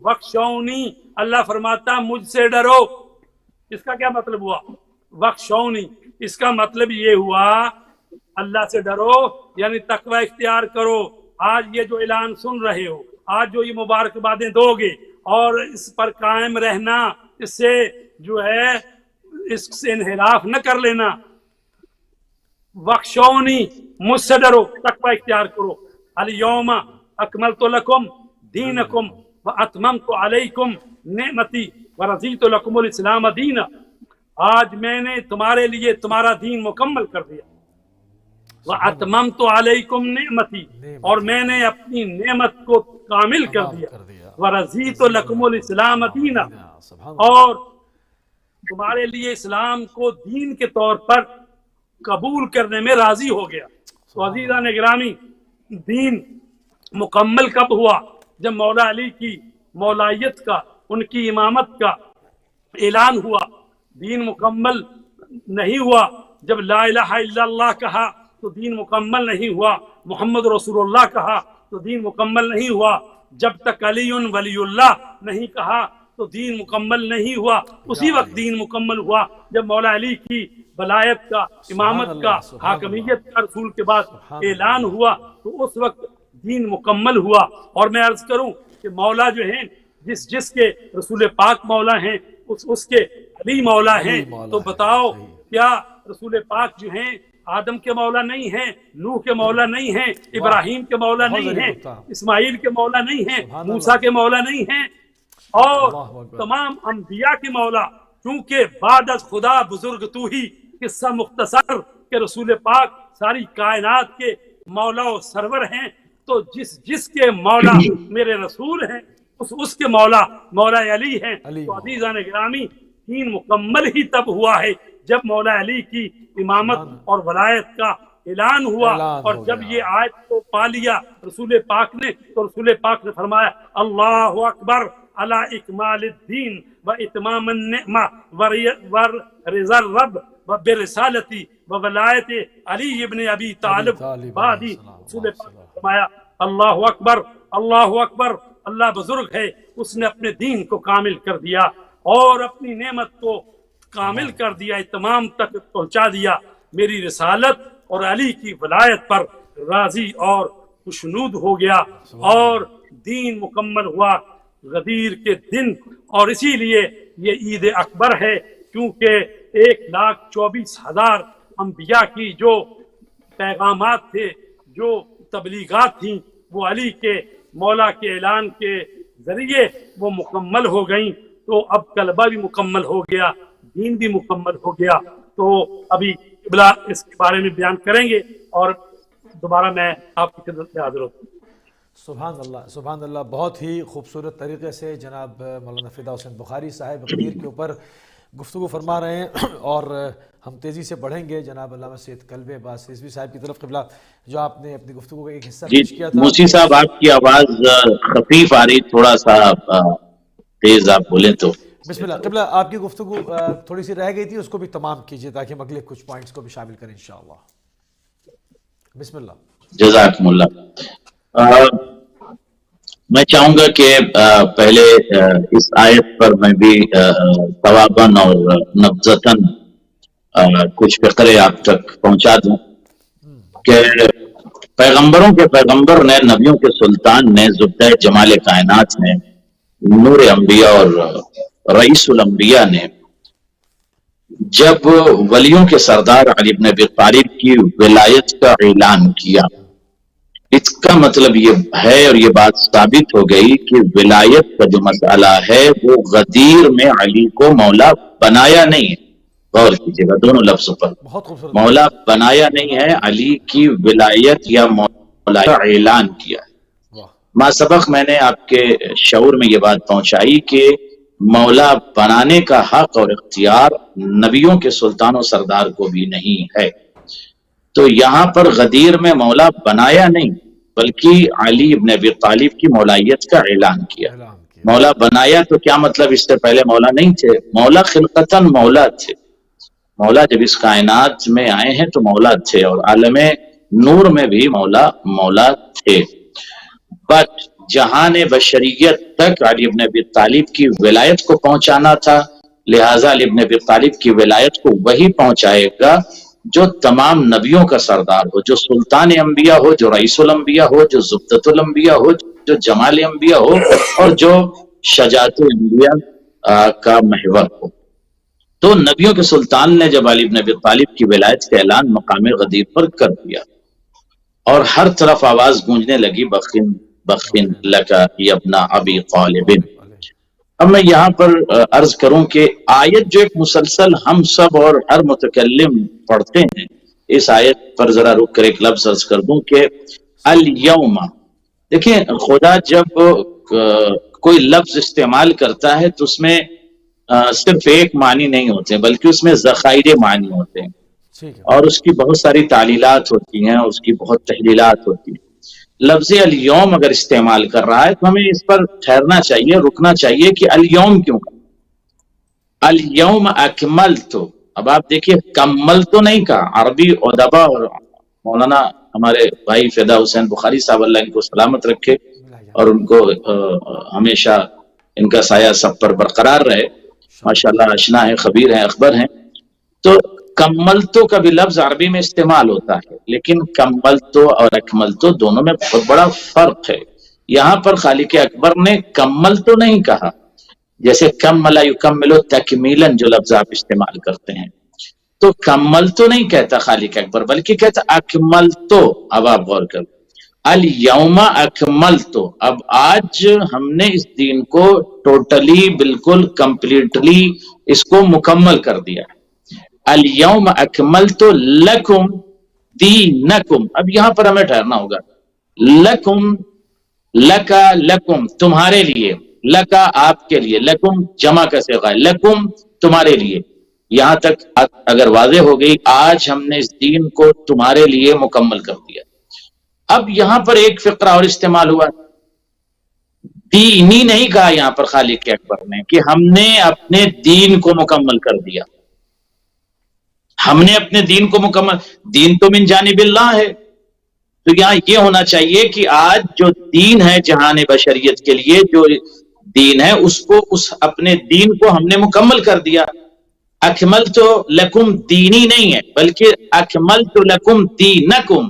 وخشونی، اللہ فرماتا مجھ سے ڈرو. اس کا کیا مطلب ہوا؟ وخشونی، اس کا مطلب یہ ہوا اللہ سے ڈرو یعنی تقوی اختیار کرو. آج یہ جو اعلان سن رہے ہو، آج جو یہ مبارکبادیں دو گے اور اس پر قائم رہنا، اس سے جو ہے اس سے انحراف نہ کر لینا. وخشونی، مجھ سے ڈرو، تقوی اختیار کرو. الیوم اکملت لکم دینکم واتممت علیکم نعمتی ورضیت لکم الاسلام دینا، آج میں نے تمہارے لیے تمہارا دین مکمل کر دیا. واتممت علیکم نعمتی، اور میں نے اپنی نعمت کو کامل کر دیا. ورضیت لکم الاسلام دینا، اور تمہارے لیے اسلام کو دین کے طور پر قبول کرنے میں راضی ہو گیا. تو عزیزان گرامی، دین مکمل کب ہوا؟ جب مولا علی کی مولائیت کا، ان کی امامت کا اعلان ہوا. دین مکمل نہیں ہوا جب لا الہ الا اللہ کہا تو دین مکمل نہیں ہوا. محمد رسول اللہ کہا تو دین مکمل نہیں ہوا. جب تک علی ولی اللہ نہیں کہا تو دین مکمل نہیں ہوا. اسی وقت دین مکمل ہوا جب مولا علی کی ولایت کا، امامت کا، حاکمیت کا رسول کے بعد اعلان ہوا تو اس وقت دین مکمل ہوا. اور میں عرض کروں کہ مولا جو ہیں، جس کے رسول پاک مولا ہیں، اس کے علی مولا ہیں. تو بتاؤ کیا رسول پاک جو ہیں آدم کے مولا نہیں ہیں، نوح کے مولا نہیں ہیں، ابراہیم کے مولا نہیں ہیں، اسماعیل کے مولا نہیں ہیں، موسیٰ کے مولا نہیں ہیں، اور تمام انبیاء کے مولا؟ کیونکہ بعد از خدا بزرگ تو ہی، قصہ مختصر کہ رسول پاک ساری کائنات کے مولا و سرور ہیں. تو جس کے مولا میرے رسول ہیں اس کے مولا علی ہیں. تو عزیزان گرامی، دین مکمل ہی تب ہوا ہے جب مولا علی کی امامت اور ولایت کا اعلان ہوا. اور جب یہ آیت کو پا لیا رسول پاک نے تو رسول پاک نے فرمایا اللہ اکبر علی اکمال الدین و اتمام النعمہ ورضا الرب و برسالتی و ولایت علی ابن ابی طالب بعدی. رسول پاک نے فرمایا اللہ اکبر، اللہ اکبر، اللہ بزرگ ہے، اس نے اپنے دین کو کامل کر دیا اور اپنی نعمت کو کامل کر دیا، تمام تک پہنچا دیا۔ میری رسالت اور علی کی ولایت پر راضی اور خوشنود ہو گیا اور دین مکمل ہوا غدیر کے دن۔ اور اسی لیے یہ عید اکبر ہے، کیونکہ 1,24,000 انبیاء کی جو پیغامات تھے، جو تبلیغات تھیں، وہ علی کے مولا کے اعلان کے ذریعے وہ مکمل ہو گئیں۔ تو اب کلبہ بھی مکمل ہو گیا، دین بھی مکمل ہو گیا۔ تو ابھی قبلہ اس کے بارے میں بیان کریں گے اور دوبارہ میں آپ کی خدمت میں حاضر ہوتا ہوں۔ سبحان اللہ، سبحان اللہ، بہت ہی خوبصورت طریقے سے جناب مولانا فدا حسین بخاری صاحب غدیر کے اوپر گفتگو فرما رہے ہیں، اور ہم تیزی سے بڑھیں گے جناب علامہ سید کلب عباس رضوی صاحب کی طرف۔ قبلہ جو آپ نے اپنی گفتگو کا ایک حصہ پیش کیا تھا۔ موسی صاحب آپ کی آواز خفیف آ رہی، تھوڑا سا تیز آپ بولیں تو۔ بسم اللہ۔ قبلہ آپ کی گفتگو تھوڑی سی رہ گئی تھی، اس کو بھی تمام کیجیے تاکہ ہم اگلے کچھ پوائنٹس کو بھی شامل کریں انشاءاللہ۔ بسم اللہ۔ جزاکم اللہ۔ میں چاہوں گا کہ پہلے اس آیت پر میں بھی ثواباً اور نبذتاً کچھ فقرے آپ تک پہنچا دوں کہ پیغمبروں کے پیغمبر نے، نبیوں کے سلطان نے، زبدہ جمال کائنات نے، نور انبیاء اور رئیس الانبیاء نے جب ولیوں کے سردار علی بن ابی طالب کی ولایت کا اعلان کیا، اس کا مطلب یہ ہے اور یہ بات ثابت ہو گئی کہ ولایت کا جو مسئلہ ہے وہ غدیر میں علی کو مولا بنایا نہیں ہے۔ غور کیجیے گا دونوں لفظوں پر، مولا بنایا نہیں ہے، علی کی ولایت یا مولا کا اعلان کیا ہے۔ ما سبق میں نے آپ کے شعور میں یہ بات پہنچائی کہ مولا بنانے کا حق اور اختیار نبیوں کے سلطان و سردار کو بھی نہیں ہے۔ تو یہاں پر غدیر میں مولا بنایا نہیں بلکہ علی ابن ابی طالب کی مولایت کا اعلان کیا۔ مولا بنایا تو کیا مطلب، اس سے پہلے مولا نہیں تھے؟ مولا خلقتاً مولا تھے۔ مولا جب اس کائنات میں آئے ہیں تو مولا تھے، اور عالم نور میں بھی مولا تھے۔ بٹ جہان بشریت تک علی ابن ابی طالب کی ولایت کو پہنچانا تھا، لہٰذا علی ابن ابی طالب کی ولایت کو وہی پہنچائے گا جو تمام نبیوں کا سردار ہو، جو سلطان انبیاء ہو، جو رئیس الانبیاء ہو، جو زبدۃ الانبیاء ہو، جو جمال انبیاء ہو، اور جو شجاعت انبیاء کا محور ہو۔ تو نبیوں کے سلطان نے جب علی بن ابی طالب کی ولایت کا اعلان مقام غدیر پر کر دیا اور ہر طرف آواز گونجنے لگی بخن بخن لکا یا ابن ابی طالب۔ اب میں یہاں پر عرض کروں کہ آیت جو ایک مسلسل ہم سب اور ہر متکلم پڑھتے ہیں، اس آیت پر ذرا رک کر ایک لفظ عرض کر دوں کہ الیوم، دیکھیں خدا جب کوئی لفظ استعمال کرتا ہے تو اس میں صرف ایک معنی نہیں ہوتے بلکہ اس میں ذخائر معنی ہوتے ہیں، اور اس کی بہت ساری تعلیلات ہوتی ہیں، اس کی بہت تحلیلات ہوتی ہیں۔ لفظ الیوم اگر استعمال کر رہا ہے تو ہمیں اس پر ٹھہرنا چاہیے، رکنا چاہیے کہ الیوم کیوں کہا؟ الیوم اکملتو، اب آپ دیکھیے کمل تو نہیں کہا۔ عربی ادبا اور مولانا ہمارے بھائی فدا حسین بخاری صاحب اللہ ان کو سلامت رکھے اور ان کو ہمیشہ ان کا سایہ سب پر برقرار رہے، ماشاءاللہ اشنا ہیں، خبیر ہیں، اخبر ہیں۔ تو کملتو کا بھی لفظ عربی میں استعمال ہوتا ہے، لیکن کملتو اور اکملتو دونوں میں بہت بڑا فرق ہے۔ یہاں پر خالق اکبر نے کملتو نہیں کہا، جیسے کمل یکمل تکمیلاً جو لفظ آپ استعمال کرتے ہیں، تو کملتو نہیں کہتا خالق اکبر بلکہ کہتا اکملتو۔ اب آپ غور کریں، الیوم اکملتو، اب آج ہم نے اس دین کو ٹوٹلی بالکل کمپلیٹلی اس کو مکمل کر دیا۔ الیوم اکملتو لکم دینکم، اب یہاں پر ہمیں ٹھہرنا ہوگا۔ لکم، لکا لکم تمہارے لیے، لکا آپ کے لیے، لکم جمع کا صیغہ ہے، لکم تمہارے لیے۔ یہاں تک اگر واضح ہو گئی، آج ہم نے اس دین کو تمہارے لیے مکمل کر دیا۔ اب یہاں پر ایک فقرہ اور استعمال ہوا، دینی نہیں کہا یہاں پر خالق اکبر نے کہ ہم نے اپنے دین کو مکمل کر دیا، ہم نے اپنے دین کو مکمل، دین تو من جانب اللہ ہے۔ تو یہاں یہ ہونا چاہیے کہ آج جو دین ہے جہان بشریت کے لیے، جو دین ہے اس کو اپنے دین کو ہم نے مکمل کر دیا. اکملت لکم دینی نہیں ہے بلکہ اکملت لکم دینکم.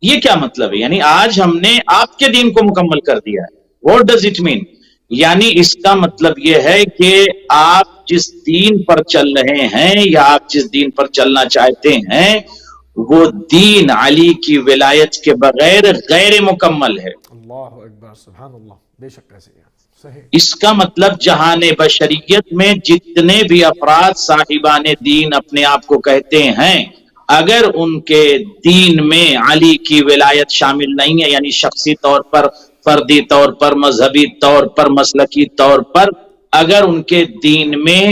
یہ کیا مطلب ہے؟ یعنی آج ہم نے آپ کے دین کو مکمل کر دیا ہے. What does it mean؟ یعنی اس کا مطلب یہ ہے کہ آپ جس دین پر چل رہے ہیں یا آپ جس دین پر چلنا چاہتے ہیں وہ دین علی کی ولایت کے بغیر غیر مکمل ہے. اللہ اکبر، سبحان اللہ، بے شک ایسے ہے، صحیح. اس کا مطلب جہان بشریت میں جتنے بھی افراد صاحبان دین اپنے آپ کو کہتے ہیں اگر ان کے دین میں علی کی ولایت شامل نہیں ہے، یعنی شخصی طور پر، فردی طور پر، مذہبی طور پر، مسلکی طور پر اگر ان کے دین میں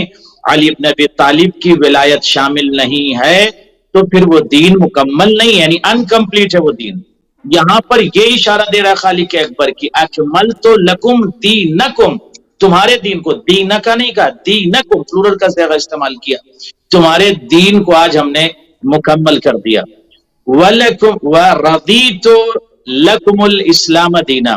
علی بن ابی طالب کی ولایت شامل نہیں ہے تو پھر وہ دین مکمل نہیں، یعنی انکمپلیٹ ہے وہ دین. یہاں پر یہ اشارہ دے رہا ہے خالق اکبر کی اکملت لکم دینکم، تمہارے دین کو، دینکا نہیں کہا، دینکم پلورل کا صیغہ استعمال کیا، تمہارے دین کو آج ہم نے مکمل کر دیا. وَلَكُمْ وَرَضِيتُ لَكُمُ الْإِسْلَامَ دِينًا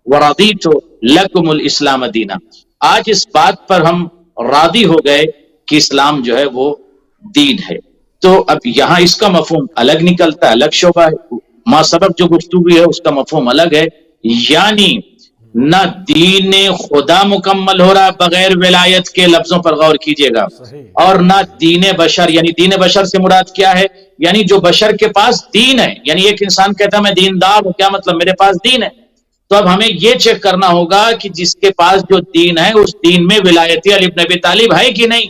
وَرَضِيتُ لَكُمُ الْإِسْلَامَ دِينًا. آج اس بات پر ہم راضی ہو گئے کہ اسلام جو ہے وہ دین ہے. تو اب یہاں اس کا مفہوم الگ نکلتا ہے، الگ شعبہ ہے. ما سبق جو گفتگو ہے اس کا مفہوم الگ ہے. یعنی نہ دین خدا مکمل ہو رہا بغیر ولایت کے، لفظوں پر غور کیجئے گا، اور نہ دین بشر. یعنی دین بشر سے مراد کیا ہے؟ یعنی جو بشر کے پاس دین ہے. یعنی ایک انسان کہتا ہے میں دیندار ہوں، کیا مطلب؟ میرے پاس دین ہے. تو اب ہمیں یہ چیک کرنا ہوگا کہ جس کے پاس جو دین ہے اس دین میں ولایت علی بن ابی طالب ہے کہ نہیں.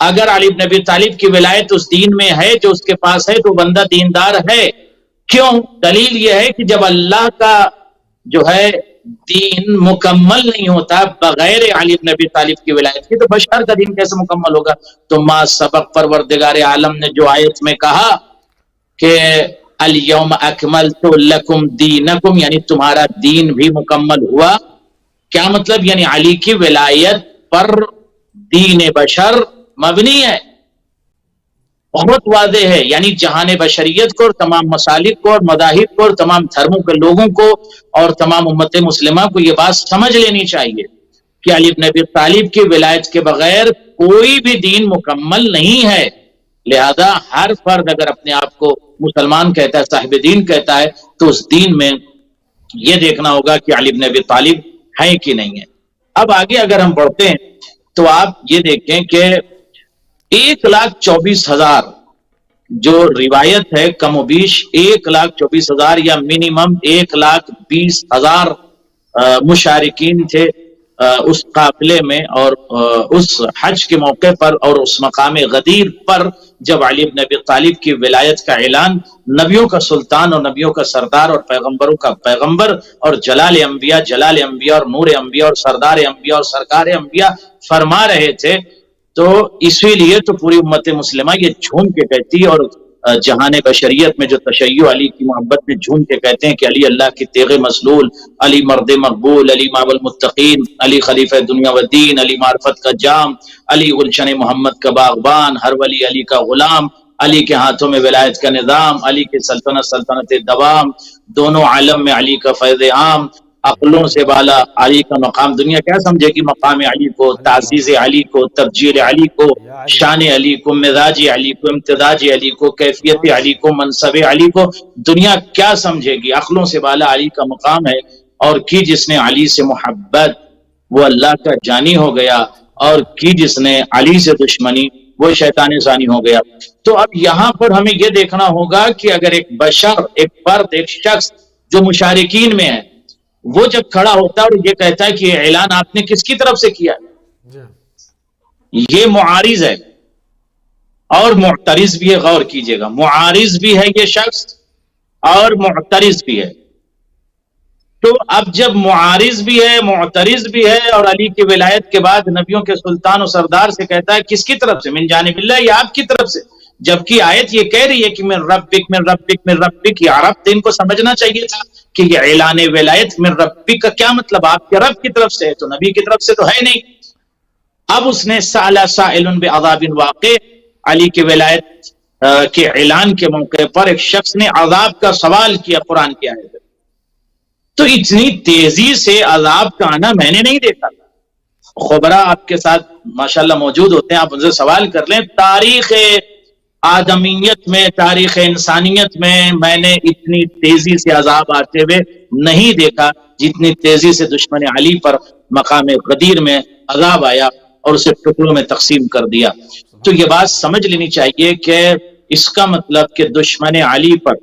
اگر علی بن ابی طالب کی ولایت اس دین میں ہے جو اس کے پاس ہے تو بندہ دیندار ہے. کیوں؟ دلیل یہ ہے کہ جب اللہ کا جو ہے دین مکمل نہیں ہوتا بغیر علی بن ابی طالب کی ولایت کی تو بشر کا دین کیسے مکمل ہوگا؟ تو ما سبق پروردگار عالم نے جو آیت میں کہا کہ الیوم اکملت لکم دینکم، یعنی تمہارا دین بھی مکمل ہوا. کیا مطلب؟ یعنی علی کی ولایت پر دین بشر مبنی ہے. بہت واضح ہے. یعنی جہان بشریت کو اور تمام مسالک کو اور مذاہب کو اور تمام دھرموں کے لوگوں کو اور تمام امت مسلمہ کو یہ بات سمجھ لینی چاہیے کہ علی بن ابی طالب کی ولایت کے بغیر کوئی بھی دین مکمل نہیں ہے. لہذا ہر فرد اگر اپنے آپ کو مسلمان کہتا ہے، صاحب دین کہتا ہے، تو اس دین میں یہ دیکھنا ہوگا کہ علی بن ابی طالب ہے کہ نہیں ہے. اب آگے اگر ہم بڑھتے ہیں تو آپ یہ دیکھیں کہ 1,24,000 جو روایت ہے کم و بیش 1,24,000 یا منیمم 1,20,000 مشارکین تھے اس قافلے میں اور اس حج کے موقع پر اور اس مقام غدیر پر جب علی بن ابی طالب کی ولایت کا اعلان نبیوں کا سلطان اور نبیوں کا سردار اور پیغمبروں کا پیغمبر اور جلال انبیاء اور نور انبیاء اور سردار انبیاء اور سرکار انبیاء فرما رہے تھے. تو اسی لیے تو پوری امت مسلمہ یہ جھوم کے کہتی ہے اور جہان بشریت میں جو تشیع علی کی محبت میں جھوم کے کہتے ہیں کہ علی اللہ کی تیغ مسلول، علی مرد مقبول، علی ماول المتقین، علی خلیفہ دنیا و دین، علی معرفت کا جام، علی گلشن محمد کا باغبان، ہر ولی علی کا غلام، علی کے ہاتھوں میں ولایت کا نظام، علی کی سلطنت دوام، دونوں عالم میں علی کا فیض عام، عقلوں سے بالا علی کا مقام. دنیا کیا سمجھے گی مقام علی کو، تعزیز علی کو، تبجیل علی کو، شان علی کو، مزاج علی کو، امتزاج علی کو، کیفیت علی کو، منصب علی کو دنیا کیا سمجھے گی؟ عقلوں سے بالا علی کا مقام ہے. اور کی جس نے علی سے محبت وہ اللہ کا جانی ہو گیا، اور کی جس نے علی سے دشمنی وہ شیطان ثانی ہو گیا. تو اب یہاں پر ہمیں یہ دیکھنا ہوگا کہ اگر ایک بشر، ایک فرد، ایک شخص جو مشارکین میں ہے وہ جب کھڑا ہوتا ہے اور یہ کہتا ہے کہ یہ اعلان آپ نے کس کی طرف سے کیا، یہ معارض ہے اور معترض بھی ہے. غور کیجئے گا، معارض بھی ہے یہ شخص اور معترض بھی ہے. تو اب جب معارض بھی ہے، معترض بھی ہے اور علی کی ولایت کے بعد نبیوں کے سلطان و سردار سے کہتا ہے کس کی طرف سے؟ من جانب اللہ، یا آپ کی طرف سے. جبکہ آیت یہ کہہ رہی ہے کہ من ربک من ربک من ربک. یا عرب تو ان کو سمجھنا چاہیے تھا کہ یہ اعلان ولایت من ربک کا کیا مطلب؟ آپ کے رب کی طرف سے ہے، تو نبی کی طرف سے تو ہے نہیں. اب اس نے سأل سائل بعذاب واقع، علی کی ولایت کے اعلان کے موقع پر ایک شخص نے عذاب کا سوال کیا. قرآن کی آیت تو اتنی تیزی سے عذاب کا آنا میں نے نہیں دیکھا. خبراء آپ کے ساتھ ماشاءاللہ موجود ہوتے ہیں، آپ ان سے سوال کر لیں، تاریخ آدمیت میں، تاریخ انسانیت میں نے اتنی تیزی سے عذاب آتے ہوئے نہیں دیکھا جتنی تیزی سے دشمن علی پر مقام غدیر میں عذاب آیا اور اسے ٹکڑوں میں تقسیم کر دیا. تو یہ بات سمجھ لینی چاہیے کہ اس کا مطلب کہ دشمن علی پر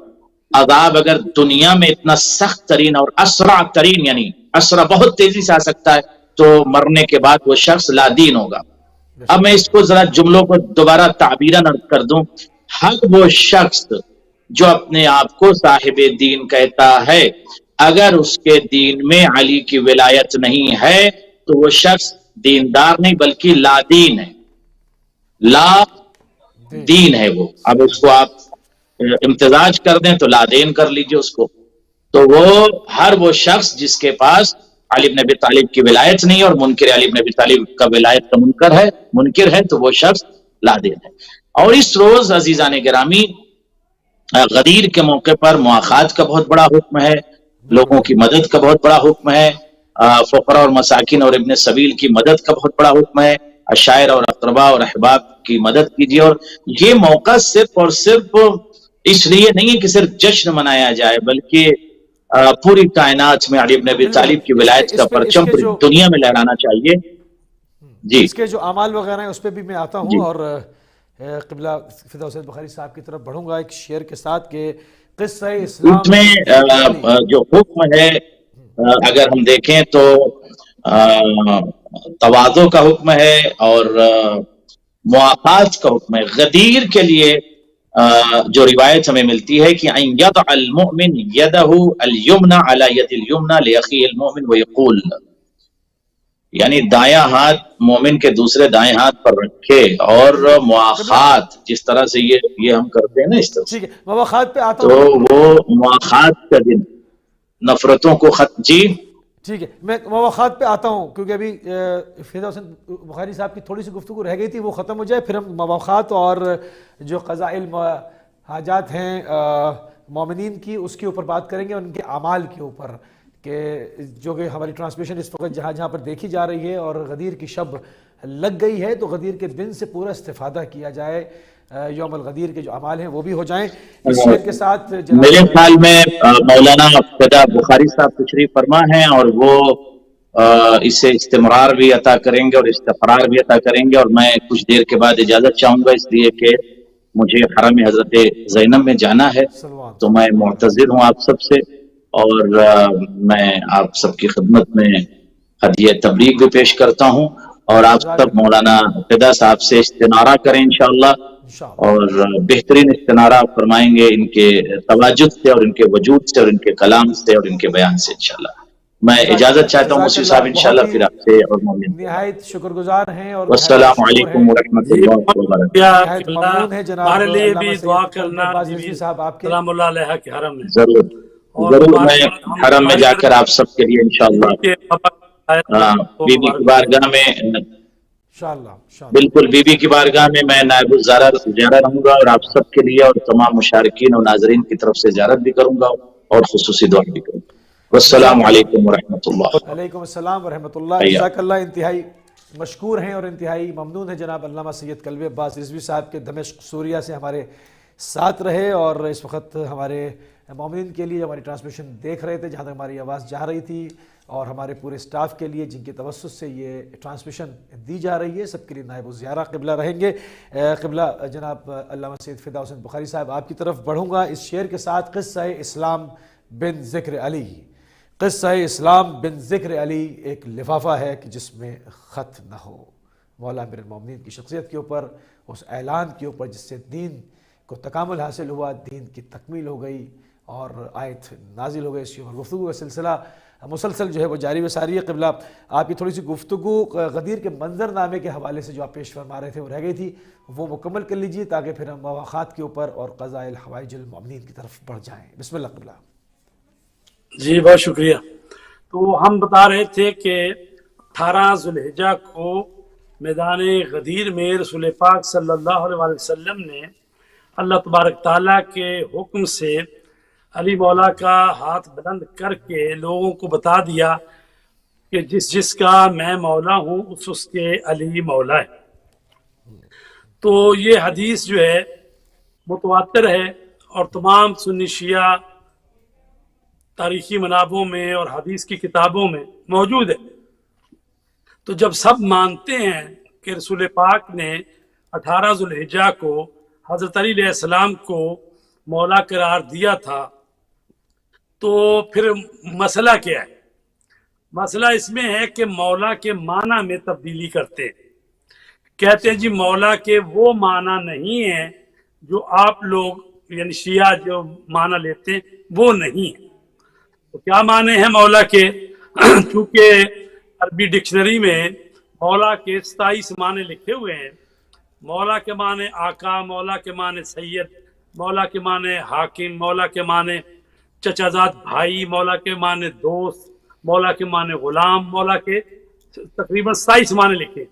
عذاب اگر دنیا میں اتنا سخت ترین اور اسرع ترین، یعنی اسرع بہت تیزی سے آ سکتا ہے، تو مرنے کے بعد وہ شخص لا دین ہوگا. اب میں اس کو ذرا جملوں کو دوبارہ تعبیراً عرض کر دوں. ہر وہ شخص جو اپنے آپ کو صاحب دین کہتا ہے، اگر اس کے دین میں علی کی ولایت نہیں ہے تو وہ شخص دیندار نہیں بلکہ لا دین ہے. لا دین ہے وہ. اب اس کو آپ امتزاج کر دیں تو لا دین کر لیجئے اس کو. تو وہ ہر وہ شخص جس کے پاس علی بن ابی طالب کی ولایت نہیں اور منکر علی بن ابی طالب کا ولایت کا منکر ہے تو وہ شخص لا دین ہے. اور اس روز عزیزان گرامی غدیر کے موقع پر مواخات کا بہت بڑا حکم ہے، لوگوں کی مدد کا بہت بڑا حکم ہے، فقراء اور مساکین اور ابن سبیل کی مدد کا بہت بڑا حکم ہے، عشائر اور اقرباء اور احباب کی مدد کیجیے. اور یہ موقع صرف اور صرف اس لیے نہیں ہے کہ صرف جشن منایا جائے، بلکہ پوری کائنات میں علی بن ابی طالب کی ولایت کا پرچم پوری دنیا میں لہرانا چاہیے. جی اس کے جو اعمال وغیرہ ہیں اس پہ بھی میں آتا ہوں. جی. اور قبلہ فدا حسین بخاری صاحب کی طرف بڑھوں گا ایک شعر کے ساتھ کہ قصہ اسلام اس میں جو حکم ہے اگر ہم دیکھیں تو تواضع کا حکم ہے اور مواقعات کا حکم ہے. غدیر کے لیے جو روایت ہمیں ملتی ہے کہ ان یضع المؤمن یدہ الیمنى علی ید الیمنى لاخیہ المؤمن ویقول، یعنی دایاں ہاتھ مومن کے دوسرے دائیں ہاتھ پر رکھے. اور مواخات جس طرح سے یہ ہم کرتے ہیں نا اس طرح، ٹھیک ہے مواخات پہ آتا تو ہوں. وہ مواخات کا دن نفرتوں کو جی ٹھیک ہے میں مواخات پہ آتا ہوں کیونکہ ابھی فدا حسین بخاری صاحب کی تھوڑی سی گفتگو رہ گئی تھی، وہ ختم ہو جائے پھر ہم مواخات اور جو قضاء حاجات ہیں مومنین کی اس کے اوپر بات کریں گے، ان کے اعمال کے اوپر، کہ جو کہ ہماری ٹرانسمیشن اس وقت جہاں جہاں پر دیکھی جا رہی ہے اور غدیر کی شب لگ گئی ہے تو غدیر کے دن سے پورا استفادہ کیا جائے، یوم الغدیر کے جو اعمال ہیں وہ بھی ہو جائیں. اس شعر کے ساتھ میرے خیال میں مولانا فدا بخاری صاحب تشریف فرما ہیں اور وہ اسے استمرار بھی عطا کریں گے اور استقرار بھی عطا کریں گے. اور میں کچھ دیر کے بعد اجازت چاہوں گا اس لیے کہ مجھے حرم حضرت زینب میں جانا ہے، تو میں معتذر ہوں آپ سب سے. اور میں آپ سب کی خدمت میں ہدیہ تبلیغ بھی پیش کرتا ہوں اور آپ سب مولانا فدا صاحب سے استنارہ کریں انشاءاللہ، اور بہترین استنارہ فرمائیں گے ان کے تواجد سے اور ان کے وجود سے اور ان کے کلام سے اور ان کے بیان سے انشاءاللہ. میں اجازت چاہتا ہوں مصری صاحب انشاءاللہ پھر آپ سے اور مومن نہایت شکر گزار ہیں اور والسلام علیکم ورحمۃ اللہ وبرکاتہ. ہمارے لیے بھی دعا کرنا سلام اللہ علیہ کے حرم میں. ضرور ضرور میں حرم میں جا کر آپ سب کے لیے انشاءاللہ بی بی کی بارگاہ میں بالکل بی بی کی بارگاہ میں نائب الزیارت رہوں گا اور آپ سب کے لیے اور تمام مشارکین اور ناظرین کی طرف سے زیارت بھی کروں گا اور خصوصی دعا بھی کروں گا. والسلام علیکم ورحمۃ اللہ. علیکم السلام ورحمۃ اللہ. جزاک اللہ. انتہائی مشکور ہیں اور انتہائی ممنون ہیں جناب علامہ سید کلبی عباس رضوی صاحب کے دمشق سوریہ سے ہمارے ساتھ رہے اور اس وقت ہمارے مومنین کے لیے ہماری ٹرانسمیشن دیکھ رہے تھے جہاں تک ہماری آواز جا رہی تھی، اور ہمارے پورے سٹاف کے لیے جن کے توسط سے یہ ٹرانسمیشن دی جا رہی ہے سب کے لیے نائب الزیارہ قبلہ رہیں گے. قبلہ جناب علامہ سید فدا حسین بخاری صاحب آپ کی طرف بڑھوں گا اس شعر کے ساتھ. قصہ اسلام بن ذکر علی. قصہ اسلام بن ذکر علی ایک لفافہ ہے کہ جس میں خط نہ ہو. مولا امیر المومنین کی شخصیت کے اوپر، اس اعلان کے اوپر جس سے دین کو تکامل حاصل ہوا، دین کی تکمیل ہو گئی اور آیت نازل ہو گئی. اس اور گفتگو کا سلسلہ مسلسل جو ہے وہ جاری و ساری ہے. قبلہ آپ کی تھوڑی سی گفتگو غدیر کے منظر نامے کے حوالے سے جو آپ پیش فرما رہے تھے وہ رہ گئی تھی، وہ مکمل کر لیجیے تاکہ پھر ہم مواخات کے اوپر اور قضاء الحوائج المؤمنین کی طرف بڑھ جائیں. بسم اللہ. قبلہ جی بہت شکریہ. تو ہم بتا رہے تھے کہ 18 ذوالحجہ کو میدان غدیر میں رسول پاک صلی اللہ علیہ وسلم نے اللہ تبارک تعالیٰ کے حکم سے علی مولا کا ہاتھ بلند کر کے لوگوں کو بتا دیا کہ جس جس کا میں مولا ہوں اس کے علی مولا ہے۔ تو یہ حدیث جو ہے متواتر ہے اور تمام سنی شیعہ تاریخی منابعوں میں اور حدیث کی کتابوں میں موجود ہے۔ تو جب سب مانتے ہیں کہ رسول پاک نے 18 ذوالحجہ کو حضرت علی علیہ السلام کو مولا قرار دیا تھا، تو پھر مسئلہ کیا ہے؟ مسئلہ اس میں ہے کہ مولا کے معنی میں تبدیلی کرتے ہیں۔ کہتے ہیں جی مولا کے وہ معنی نہیں ہیں جو آپ لوگ یعنی شیعہ جو معنی لیتے ہیں وہ نہیں ہے۔ تو کیا معنی ہیں مولا کے؟ چونکہ عربی ڈکشنری میں مولا کے 27 معنی لکھے ہوئے ہیں۔ مولا کے معنی آقا، مولا کے معنی سید، مولا کے معنی حاکم، مولا کے معنی چچا زاد بھائی، مولا کے معنی دوست، مولا کے معنی غلام، مولا کے تقریباً 27 معنی لکھے۔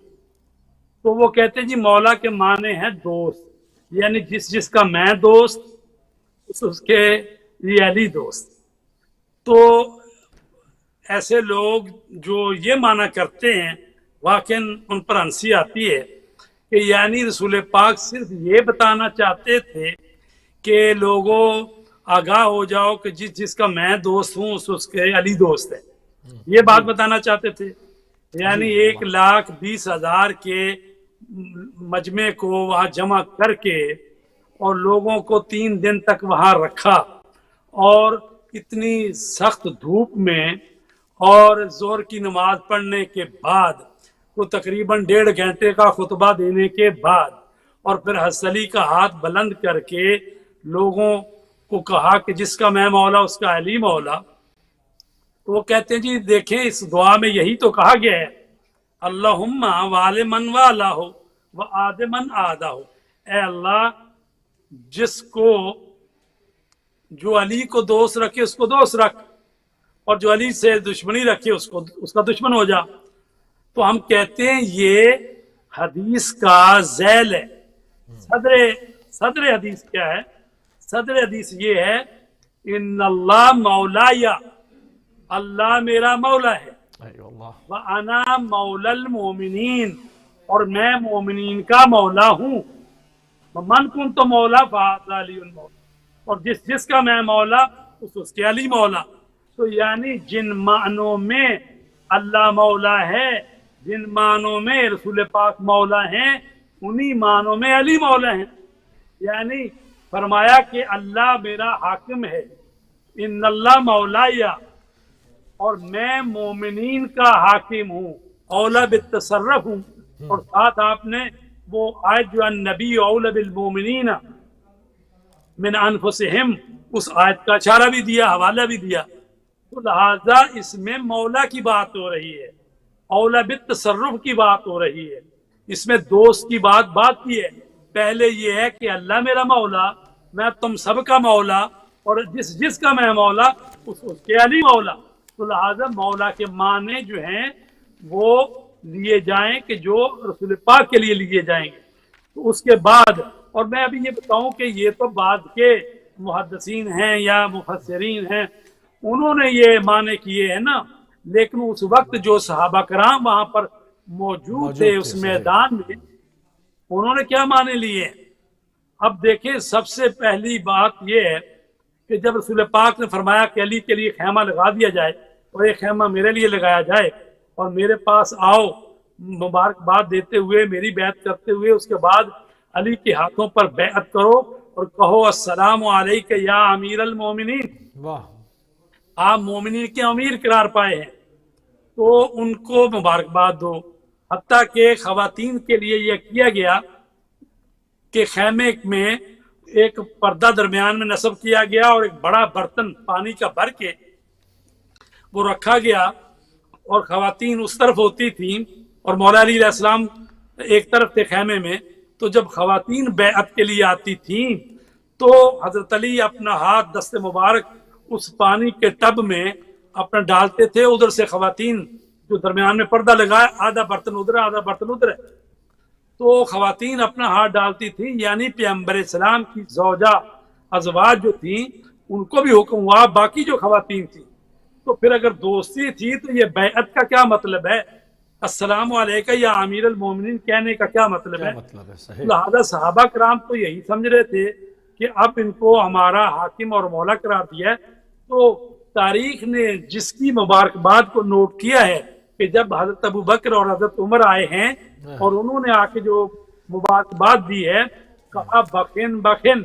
تو وہ کہتے ہیں جی مولا کے معنی ہے دوست، یعنی جس جس کا میں دوست اس کے یہ علی دوست۔ تو ایسے لوگ جو یہ معنی کرتے ہیں واقعاً ان پر ہنسی آتی ہے کہ یعنی رسول پاک صرف یہ بتانا چاہتے تھے کہ لوگوں آگاہ ہو جاؤ کہ جس جس کا میں دوست ہوں اس کے علی دوست ہے، یہ بات بتانا چاہتے تھے۔ یعنی 1,20,000 کے مجمع کو وہاں جمع کر کے اور لوگوں کو 3 دن تک وہاں رکھا، اور اتنی سخت دھوپ میں اور زور کی نماز پڑھنے کے بعد وہ تقریباً 1.5 گھنٹے کا خطبہ دینے کے بعد اور پھر حضرت علی کا ہاتھ بلند کر کے لوگوں کو کہا کہ جس کا میں مولا اس کا علی مولا۔ تو وہ کہتے ہیں جی دیکھیں اس دعا میں یہی تو کہا گیا ہے، اللہم وال من والا ہو و آد من آدھا ہو، اے اللہ جس کو جو علی کو دوست رکھے اس کو دوست رکھ، اور جو علی سے دشمنی رکھے اس کا دشمن ہو جا۔ تو ہم کہتے ہیں یہ حدیث کا ذیل ہے۔ صدر حدیث کیا ہے؟ صدر حدیث یہ ہے ان اللہ مولایا، اللہ میرا مولا ہے، وَأَنَا مَوْلَى الْمُؤْمِنِينَ، اور میں مومنین کا مولا ہوں، من کن تو مولا فَهَذَا عَلِيٌّ الْمَوْلَى، اور جس جس کا میں مولا اس کے علی مولا۔ تو یعنی جن معنوں میں اللہ مولا ہے، جن معنوں میں رسول پاک مولا ہیں، انہی معنوں میں علی مولا ہیں۔ یعنی فرمایا کہ اللہ میرا حاکم ہے، ان اللہ مولایا، اور میں مومنین کا حاکم ہوں، اولا بالتصرف ہوں۔ اور ساتھ آپ نے وہ آیت جو النبی اولا بالمومنین من انفسہم، اس آیت کا اشارہ بھی دیا، حوالہ بھی دیا۔ تو لہذا اس میں مولا کی بات ہو رہی ہے، اولا بالتصرف کی بات ہو رہی ہے، اس میں دوست کی بات کی ہے۔ پہلے یہ ہے کہ اللہ میرا مولا، میں تم سب کا مولا، اور جس جس کا میں مولا اس کے علی مولا۔ تو لہذا مولا کے معنی جو ہیں وہ لیے جائیں کہ جو رسول پاک کے لیے لیے جائیں گے۔ تو اس کے بعد، اور میں ابھی یہ بتاؤں کہ یہ تو بعد کے محدثین ہیں یا مفسرین ہیں، انہوں نے یہ معنی کیے ہیں نا، لیکن اس وقت جو صحابہ کرام وہاں پر موجود تھے اس میدان میں، انہوں نے کیا معنی لیے؟ اب دیکھیں سب سے پہلی بات یہ ہے کہ جب رسول پاک نے فرمایا کہ علی کے لیے خیمہ لگا دیا جائے اور ایک خیمہ میرے لیے لگایا جائے اور میرے پاس آؤ مبارکباد دیتے ہوئے، میری بیعت کرتے ہوئے، اس کے بعد علی کے ہاتھوں پر بیعت کرو اور کہو السلام علیکہ یا امیر المومنین، آپ مومنین کے امیر قرار پائے ہیں، تو ان کو مبارکباد دو۔ حتیٰ کہ خواتین کے لیے یہ کیا گیا کہ خیمے میں ایک پردہ درمیان میں نصب کیا گیا اور ایک بڑا برتن پانی کا بھر کے وہ رکھا گیا، اور خواتین اس طرف ہوتی تھیں اور مولا علی علیہ السلام ایک طرف تھے خیمے میں۔ تو جب خواتین بیعت کے لیے آتی تھیں تو حضرت علی اپنا ہاتھ دست مبارک اس پانی کے ٹب میں اپنا ڈالتے تھے، ادھر سے خواتین جو درمیان میں پردہ لگائے، آدھا برتن ادھر آدھا برتن ادھر ہے، تو خواتین اپنا ہاتھ ڈالتی تھیں، یعنی پیغمبر اسلام کی زوجہ ازواج جو تھیں ان کو بھی حکم ہوا باقی جو خواتین تھی. تو پھر اگر دوستی تھی تو یہ بیعت کا کیا مطلب ہے؟ السلام علیکم یا امیر المومنین کہنے کا کیا مطلب ہے؟ صحیح. لہذا صحابہ کرام تو یہی سمجھ رہے تھے کہ اب ان کو ہمارا حاکم اور مولا قرار دیا ہے. تو تاریخ نے جس کی مبارکباد کو نوٹ کیا ہے کہ جب حضرت ابو بکر اور حضرت عمر آئے ہیں اور انہوں نے آ کے جو مبارکباد دی ہے، کہا بخن بخن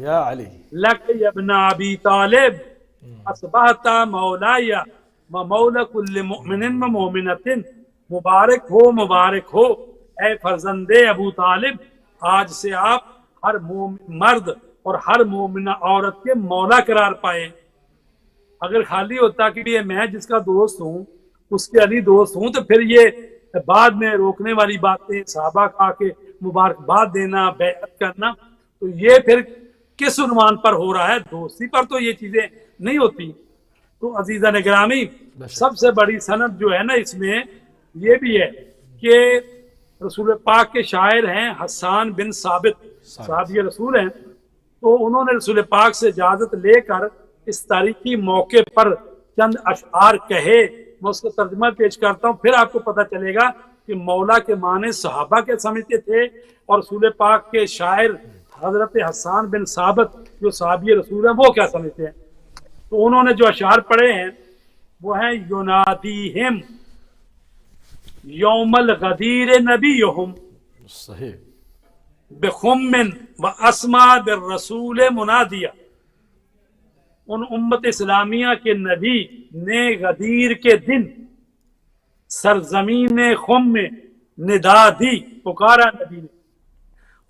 یا علی لک ابن ابی طالب اصبحت مولائی و مولا کل مؤمن و مومنت. مبارک ہو اے فرزند ابو طالب، آج سے آپ ہر مومن مرد اور ہر مومنہ عورت کے مولا قرار پائے. اگر خالی ہوتا کہ یہ میں جس کا دوست ہوں اس کے علی دوست ہوں تو پھر یہ بعد میں روکنے والی باتیں، صحابہ کا کے مبارکباد دینا، بیعت کرنا، تو یہ پھر کس عنوان پر ہو رہا ہے؟ دوستی پر تو یہ چیزیں نہیں ہوتی. تو عزیزان گرامی، سب سے بڑی سند جو ہے نا اس میں یہ بھی ہے کہ رسول پاک کے شاعر ہیں حسان بن ثابت، صحابی رسول ہیں. تو انہوں نے رسول پاک سے اجازت لے کر اس تاریخی موقع پر چند اشعار کہے. میں اس کا ترجمہ پیش کرتا ہوں، پھر آپ کو پتہ چلے گا کہ مولا کے معنی صحابہ کے سمجھتے تھے اور رسول پاک کے شاعر حضرت حسان بن ثابت جو صحابی رسول ہیں وہ کیا سمجھتے ہیں. تو انہوں نے جو اشعار پڑھے ہیں وہ ہیں ینادیہم یوم الغدیر نبیہم صحیح بخم و اسما بالرسول منادیہ. ان امت اسلامیہ کے نبی نے غدیر کے دن سرزمین خم میں ندا دی، پکارا نبی نے.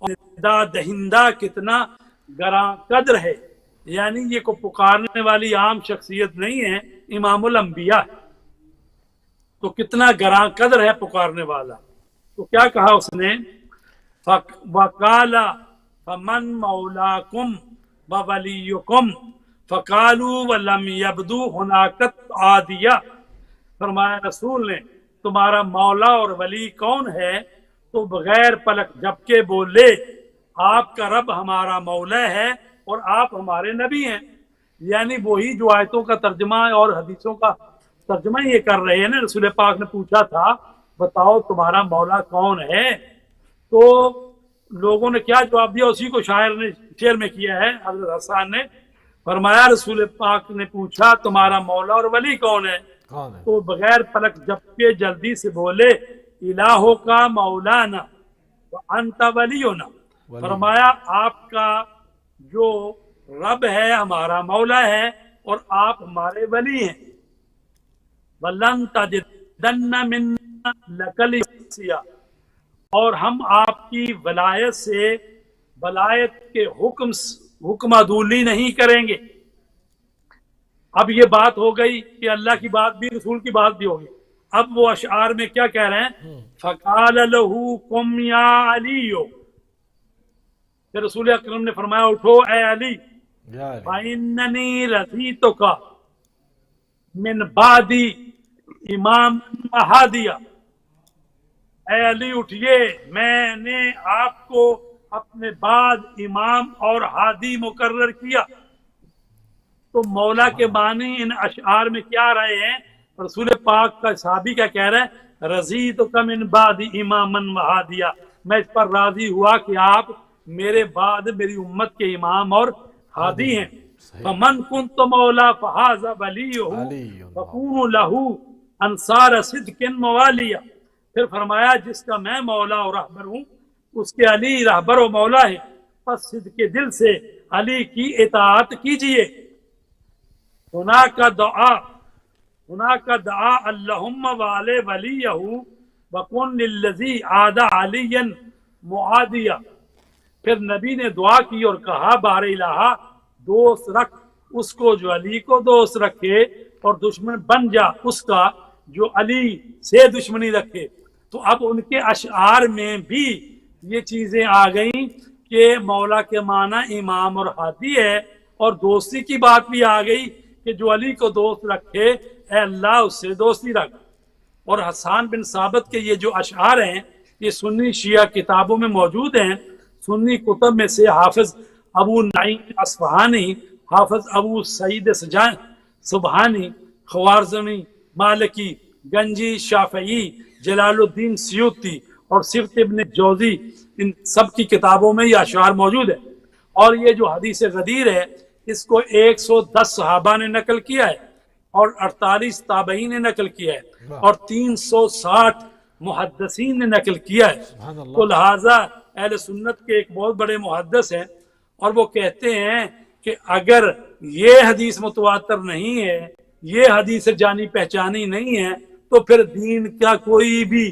اور ندا دہندہ کتنا گراں قدر ہے، یعنی یہ کو پکارنے والی عام شخصیت نہیں ہے، امام الانبیاء ہے. تو کتنا گراں قدر ہے پکارنے والا. تو کیا کہا اس نے؟ وَقَالَ فَمَنْ مَوْلَاكُمْ وَوَلِيُّكُمْ فَقَالُوا وَلَمْ يَبْدُوا هُنَاكَ عَادِيَةً. فرمایا رسول نے تمہارا مولا اور ولی کون ہے؟ تو بغیر پلک جھپکے بولے آپ کا رب ہمارا مولا ہے اور آپ ہمارے نبی ہیں. یعنی وہی جو آیتوں کا ترجمہ اور حدیثوں کا ترجمہ یہ کر رہے ہیں نا. رسول پاک نے پوچھا تھا بتاؤ تمہارا مولا کون ہے، تو لوگوں نے کیا جواب دیا؟ اسی کو شاعر نے شعر میں کیا ہے حضرت حسان نے. فرمایا رسول پاک نے پوچھا تمہارا مولا اور ولی کون ہے؟ تو بغیر پلک جھپکے جلدی سے بولے الہو کا مولانا وانت ولینا. فرمایا آپ کا جو رب ہے ہمارا مولا ہے اور آپ ہمارے ولی ہیں. وَلَن تَجِدَنَّ مِنَّا لَكَ لِسِيًّا. اور ہم آپ کی ولایت سے ولایت کے حکم عدولی نہیں کریں گے. اب یہ بات ہو گئی کہ اللہ کی بات بھی رسول کی بات بھی ہوگی. اب وہ اشعار میں کیا کہہ رہے ہیں؟ فَقَالَ لَهُ قُمْ يَا عَلِيُّ. پھر رسول اکرم نے فرمایا اٹھو اے علی. فَإِنَّنِي رَضِيتُكَ من بعدی امام ہادیہ. اے علی اٹھئے، میں نے آپ کو اپنے بعد امام اور ہادی مقرر کیا. تو مولا کے معنی ان اشعار میں کیا رہے ہیں؟ رسول پاک کا صحابی کیا کہہ رہا ہے؟ رضیتک من بعد اماما وہادیہ. میں اس پر راضی ہوا کہ آپ میرے بعد میری امت کے امام اور ہادی ہیں. فمن کنت مولا فہذا ولیہ فکونوا لہ انصار صدق موالیہ. پھر فرمایا جس کا میں مولا اور رہبر ہوں اس کے علی رہبر و مولا ہے، پس صدق کے دل سے علی کی اطاعت کیجئے. ہناک دعا اللہم وعلی ولیہ وکن للذی عاد علیا معادیہ. پھر نبی نے دعا کی اور کہا بار الہ دوست رکھ اس کو جو علی کو دوست رکھے اور دشمن بن جا اس کا جو علی سے دشمنی رکھے. تو اب ان کے اشعار میں بھی یہ چیزیں آ گئیں کہ مولا کے معنی امام اور ہادی ہے، اور دوستی کی بات بھی آ گئی کہ جو علی کو دوست رکھے اے اللہ اس سے دوستی رکھ. اور حسان بن ثابت کے یہ جو اشعار ہیں یہ سنی شیعہ کتابوں میں موجود ہیں. سنی کتب میں سے حافظ ابو نعیم اصفہانی حافظ ابو سعید سبحانی، خوارزمی، مالکی، گنجی، شافعی، جلال الدین سیوطی اور صفت ابن جوزی، ان سب کی کتابوں میں یہ اشعار موجود ہے۔ اور یہ جو حدیث غدیر ہے اس کو 110 صحابہ نے نقل کیا ہے اور 48 تابعین نے نقل کیا ہے اور 360 محدثین نے نقل کیا ہے۔ سبحان اللہ۔ تو لہٰذا اہل سنت کے ایک بہت بڑے محدث ہیں اور وہ کہتے ہیں کہ اگر یہ حدیث متواتر نہیں ہے، یہ حدیث جانی پہچانی نہیں ہے، تو پھر دین کا کوئی بھی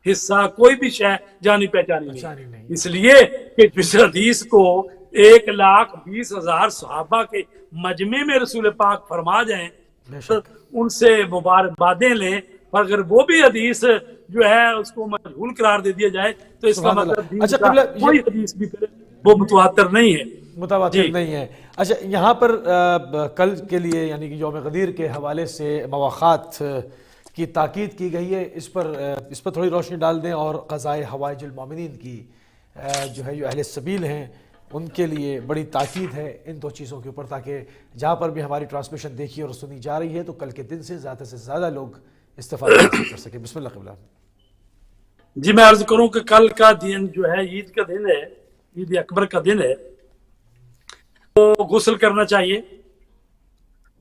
حصہ، کوئی بھی شے جانی پہچانی نہیں۔ اس لیے کہ جس حدیث کو 1,20,000 صحابہ کے مجمع میں رسول پاک فرما جائیں تو ان سے مبارکبادیں لیں، پر اگر وہ بھی حدیث جو ہے اس کو مجہول قرار دے دیا جائے تو اس کا مطلب دین کا کوئی حدیث بھی پھر وہ متواتر نہیں ہے، متواتر نہیں ہے۔ اچھا، یہاں پر کل کے لیے یعنی کہ یوم غدیر کے حوالے سے مواخات کی تاکید کی گئی ہے، اس پر تھوڑی روشنی ڈال دیں، اور قضائے حوائج المومنین کی جو ہے جو اہل سبیل ہیں ان کے لیے بڑی تاکید ہے ان دو چیزوں کے اوپر، تاکہ جہاں پر بھی ہماری ٹرانسمیشن دیکھی اور سنی جا رہی ہے تو کل کے دن سے زیادہ لوگ استفادہ کر سکیں۔ بسم اللہ قبلہ۔ جی میں عرض کروں کہ کل کا دن جو ہے عید کا دن ہے، عید اکبر کا دن ہے، تو غسل کرنا چاہیے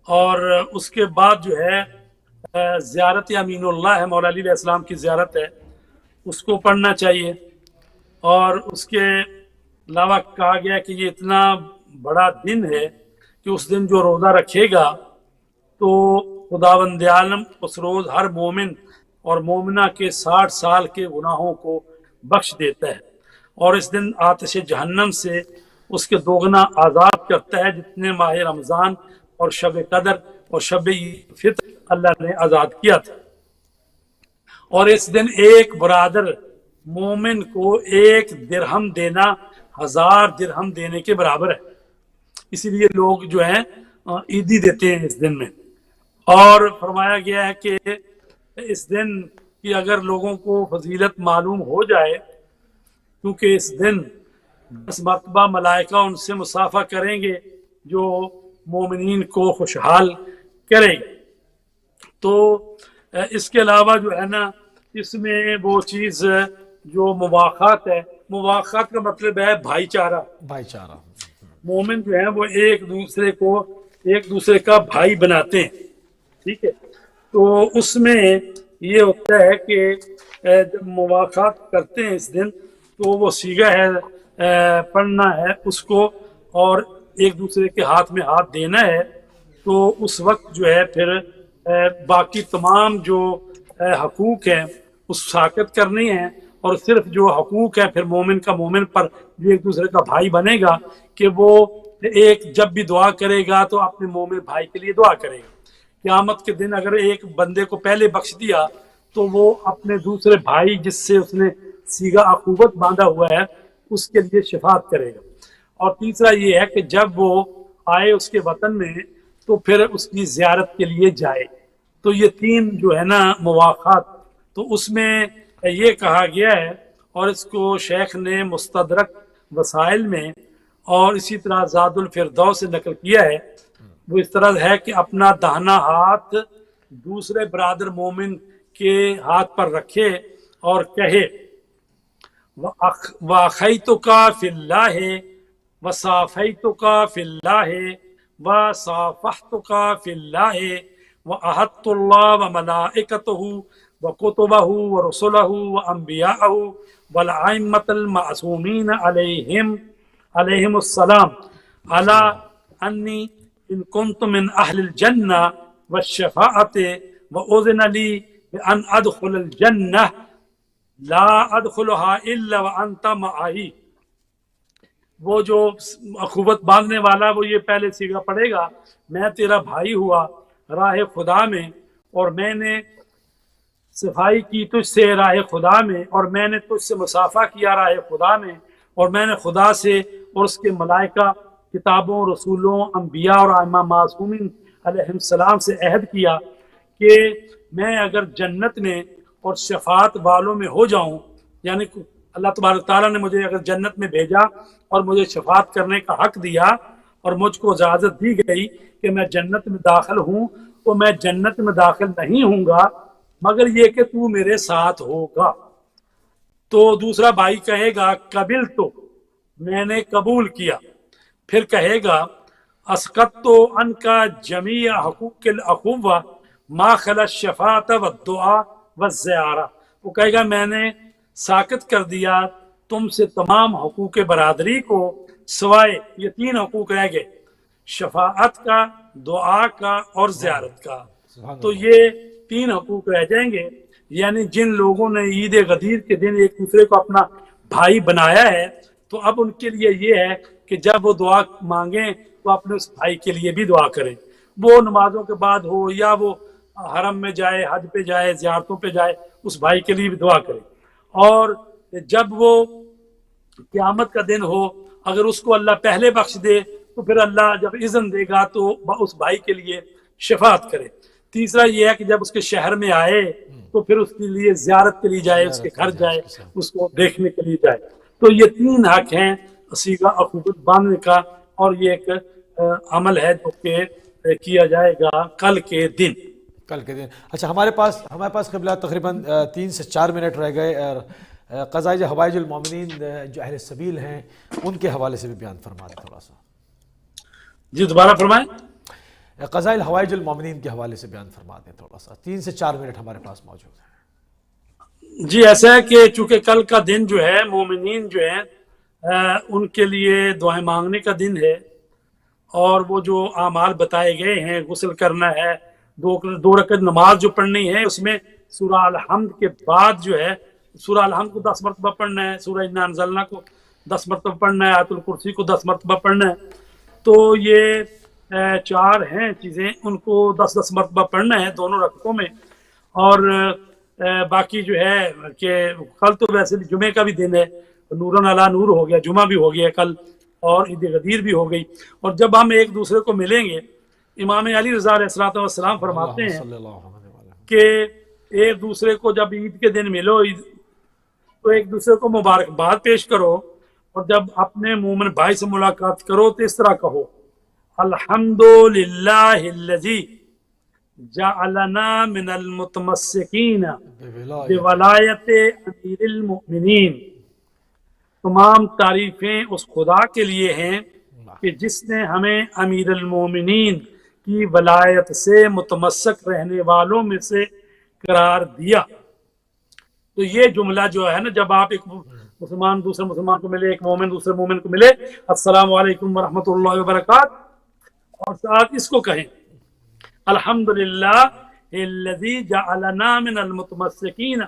اور اس کے بعد جو ہے زیارت امین اللہ ہے، مولا علی علیہ السلام کی زیارت ہے، اس کو پڑھنا چاہیے۔ اور اس کے علاوہ کہا گیا کہ یہ اتنا بڑا دن ہے کہ اس دن جو روزہ رکھے گا تو خداوند عالم اس روز ہر مومن اور مومنہ کے 60 سال کے گناہوں کو بخش دیتا ہے، اور اس دن آتش جہنم سے اس کے دوگنا آزاد کرتا ہے جتنے ماہ رمضان اور شب قدر اور شب فطر اللہ نے آزاد کیا تھا۔ اور اس دن ایک برادر مومن کو 1 درہم دینا 1000 درہم دینے کے برابر ہے، اسی لیے لوگ جو ہیں عیدی دیتے ہیں اس دن میں۔ اور فرمایا گیا ہے کہ اس دن کی اگر لوگوں کو فضیلت معلوم ہو جائے، کیونکہ اس دن 10 مرتبہ ملائکہ ان سے مصافحہ کریں گے جو مومنین کو خوشحال کرے گا۔ تو اس کے علاوہ جو ہے نا اس میں وہ چیز جو مواخات ہے، مواخات کا مطلب ہے بھائی چارہ۔ مومن جو ہیں وہ ایک دوسرے کا بھائی بناتے ہیں، ٹھیک ہے۔ تو اس میں یہ ہوتا ہے کہ جب مواخات کرتے ہیں اس دن تو وہ سیگا ہے پڑھنا ہے اس کو اور ایک دوسرے کے ہاتھ میں ہاتھ دینا ہے، تو اس وقت جو ہے پھر باقی تمام جو حقوق ہیں اس ساکت کرنی ہیں، اور صرف جو حقوق ہے پھر مومن کا مومن پر جو ایک دوسرے کا بھائی بنے گا کہ وہ جب بھی دعا کرے گا تو اپنے مومن بھائی کے لیے دعا کرے گا۔ قیامت کے دن اگر ایک بندے کو پہلے بخش دیا تو وہ اپنے دوسرے بھائی جس سے اس نے سیگا اخوت باندھا ہوا ہے اس کے لیے شفاعت کرے گا۔ اور تیسرا یہ ہے کہ جب وہ آئے اس کے وطن میں تو پھر اس کی زیارت کے لیے جائے۔ تو یہ 3 جو ہے نا مواخات، تو اس میں یہ کہا گیا ہے، اور اس کو شیخ نے مستدرک وسائل میں اور اسی طرح زاد الفردوس سے نقل کیا ہے، وہ اس طرح ہے کہ اپنا داہنا ہاتھ دوسرے برادر مومن کے ہاتھ پر رکھے اور کہے وَأَخَيْتُكَ فِي اللَّهِ وَصَافَيْتُكَ فِي اللَّهِ وَصَافَحْتُكَ فِي اللَّهِ وَأَحَدتُّ اللَّهَ وَمَلَائِكَتَهُ وَكُتُبَهُ وَرُسُلَهُ وَأَنْبِيَاءَهُ وَالْأَئِمَّةَ الْمَعْصُومِينَ عَلَيْهِمُ السَّلَامُ عَلَىٰ أَنِّي إِن كُنتُ مِنْ أَهْلِ الْجَنَّةِ وَالشَّفَاعَةِ وَأُذِنَ لِي بِأَنْ أَدْخُلَ الْجَنَّةَ لَا أَدْخُلُهَا إِلَّا وَأَنْتَ مَعِي۔ وہ جو اخوت باندھنے والا وہ یہ پہلے سیگا پڑھے گا، میں تیرا بھائی ہوا راہ خدا میں، اور میں نے صفائی کی تجھ سے راہ خدا میں، اور میں نے تجھ سے مصافحہ کیا راہ خدا میں، اور میں نے خدا سے اور اس کے ملائکہ، کتابوں، رسولوں، انبیاء اور ائمہ معصومین علیہم السلام سے عہد کیا کہ میں اگر جنت میں اور شفاعت والوں میں ہو جاؤں، یعنی اللہ تبارک تعالیٰ نے مجھے اگر جنت میں بھیجا اور مجھے شفاعت کرنے کا حق دیا اور مجھ کو اجازت دی گئی کہ میں جنت میں داخل ہوں تو میں جنت میں داخل نہیں ہوں گا مگر یہ کہ تو میرے ساتھ ہوگا۔ تو دوسرا بھائی کہے گا قبل تو، میں نے قبول کیا۔ پھر کہے گا اسقط تو ان کا جمیع حقوق الاخوہ ما خلا الشفاعت والدعاء والزیارہ، وہ کہے گا میں نے ساکت کر دیا تم سے تمام حقوق برادری کو سوائے یہ 3 حقوق رہ گئے، شفاعت کا، دعا کا اور زیارت کا۔ تو یہ 3 حقوق رہ جائیں گے، یعنی جن لوگوں نے عید غدیر کے دن ایک دوسرے کو اپنا بھائی بنایا ہے تو اب ان کے لیے یہ ہے کہ جب وہ دعا مانگیں تو اپنے اس بھائی کے لیے بھی دعا کریں، وہ نمازوں کے بعد ہو یا وہ حرم میں جائے، حج پہ جائے، زیارتوں پہ جائے، اس بھائی کے لیے بھی دعا کریں۔ اور جب وہ قیامت کا دن ہو اگر اس کو اللہ پہلے بخش دے تو پھر اللہ جب اذن دے گا تو اس بھائی کے لیے شفاعت کرے۔ تیسرا یہ ہے کہ جب اس کے شہر میں آئے تو پھر اس کے لیے زیارت کے لیے جائے، اس کے گھر جائے، اس کو دیکھنے کے لیے جائے۔ تو یہ 3 حق ہیں صیغہ اخوت باندھنے کا، اور یہ ایک عمل ہے جو کہ کیا جائے گا کل کے دن۔ کل کے دن۔ اچھا، ہمارے پاس قبلہ تقریباً 3 سے 4 منٹ رہ گئے، اور قضائے حوائج المومنین جو اہل سبیل ہیں ان کے حوالے سے بھی بیان فرما دیں تھوڑا سا۔ جی دوبارہ فرمائیں۔ قضائے حوائج المومنین کے حوالے سے بیان فرما دیں تھوڑا سا، 3 سے 4 منٹ ہمارے پاس موجود ہیں۔ جی ایسا ہے کہ چونکہ کل کا دن جو ہے مومنین جو ہیں ان کے لیے دعائیں مانگنے کا دن ہے، اور وہ جو اعمال بتائے گئے ہیں، غسل کرنا ہے، 2 رکعت نماز جو پڑھنی ہے، اس میں سورہ الحمد کے بعد جو ہے سورہ الحمد کو 10 مرتبہ پڑھنا ہے، سورہ انا انزلنا کو 10 مرتبہ پڑھنا ہے، آیت الکرسی کو 10 مرتبہ پڑھنا ہے۔ تو یہ 4 ہیں چیزیں، ان کو 10 مرتبہ پڑھنا ہے دونوں رکعتوں میں۔ اور باقی جو ہے کہ کل تو ویسے بھی جمعے کا بھی دن ہے، نورن علی نور ہو گیا، جمعہ بھی ہو گیا کل، اور عید غدیر بھی ہو گئی۔ اور جب ہم ایک دوسرے کو ملیں گے، امام علی رضا علیہ السلام فرماتے ہیں کہ ایک دوسرے کو جب عید کے دن ملو تو ایک دوسرے کو مبارکباد پیش کرو، اور جب اپنے مومن بھائی سے ملاقات کرو تو اس طرح کہو الحمدللہ الذی جعلنا من المتمسکین بولایت امیر المؤمنین۔ تمام تعریفیں اس خدا کے لیے ہیں کہ جس نے ہمیں امیر المومنین کی ولایت سے متمسک رہنے والوں میں سے قرار دیا۔ تو یہ جملہ جو ہے نا، جب آپ ایک مسلمان دوسرے مسلمان کو ملے، ایک مومن دوسرے مومن کو ملے، السلام علیکم ورحمۃ اللہ وبرکاتہ، اور ساتھ اس کو کہیں الحمدللہ الذی جعلنا من المتمسکین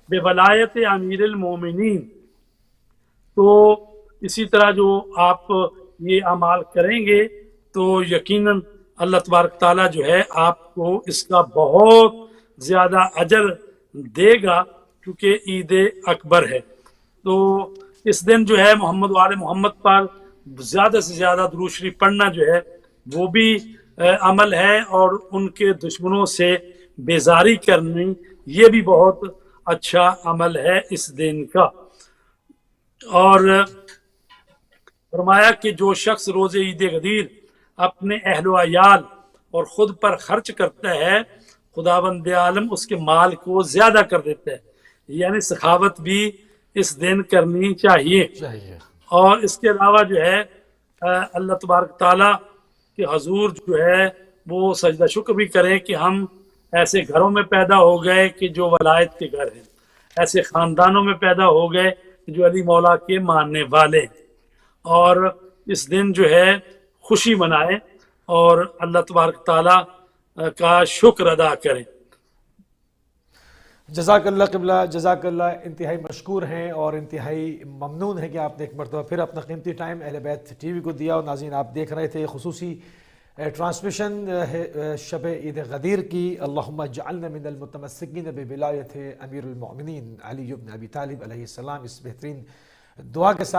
بولایت امیر المومنین۔ تو اسی طرح جو آپ یہ اعمال کریں گے تو یقیناً اللہ تبارک تعالیٰ جو ہے آپ کو اس کا بہت زیادہ اجر دے گا، کیونکہ عید اکبر ہے۔ تو اس دن جو ہے محمد و آل محمد پر زیادہ سے زیادہ درود شریف پڑھنا جو ہے وہ بھی عمل ہے، اور ان کے دشمنوں سے بیزاری کرنی یہ بھی بہت اچھا عمل ہے اس دن کا۔ اور فرمایا کہ جو شخص روز عید غدیر اپنے اہل و عیال اور خود پر خرچ کرتا ہے، خداوند عالم اس کے مال کو زیادہ کر دیتا ہے، یعنی سخاوت بھی اس دن کرنی چاہیے۔ اور اس کے علاوہ جو ہے اللہ تبارک تعالیٰ کے حضور جو ہے وہ سجدہ شکر بھی کریں کہ ہم ایسے گھروں میں پیدا ہو گئے کہ جو ولایت کے گھر ہیں، ایسے خاندانوں میں پیدا ہو گئے جو علی مولا کے ماننے والے ہیں، اور اس دن جو ہے خوشی منائیں اور اللہ تبارک تعالیٰ کا شکر ادا کریں۔ جزاک اللہ قبلہ، جزاک اللہ، انتہائی مشکور ہیں اور انتہائی ممنون ہے کہ آپ نے ایک مرتبہ پھر اپنا قیمتی ٹائم اہل بیت ٹی وی کو دیا۔ اور ناظرین آپ دیکھ رہے تھے خصوصی ٹرانسمیشن شب عید غدیر کی، اللہم اجعلنا من المتمسکین بولایت امیر المؤمنین علی بن ابی طالب علیہ السلام، اس بہترین دعا کے ساتھ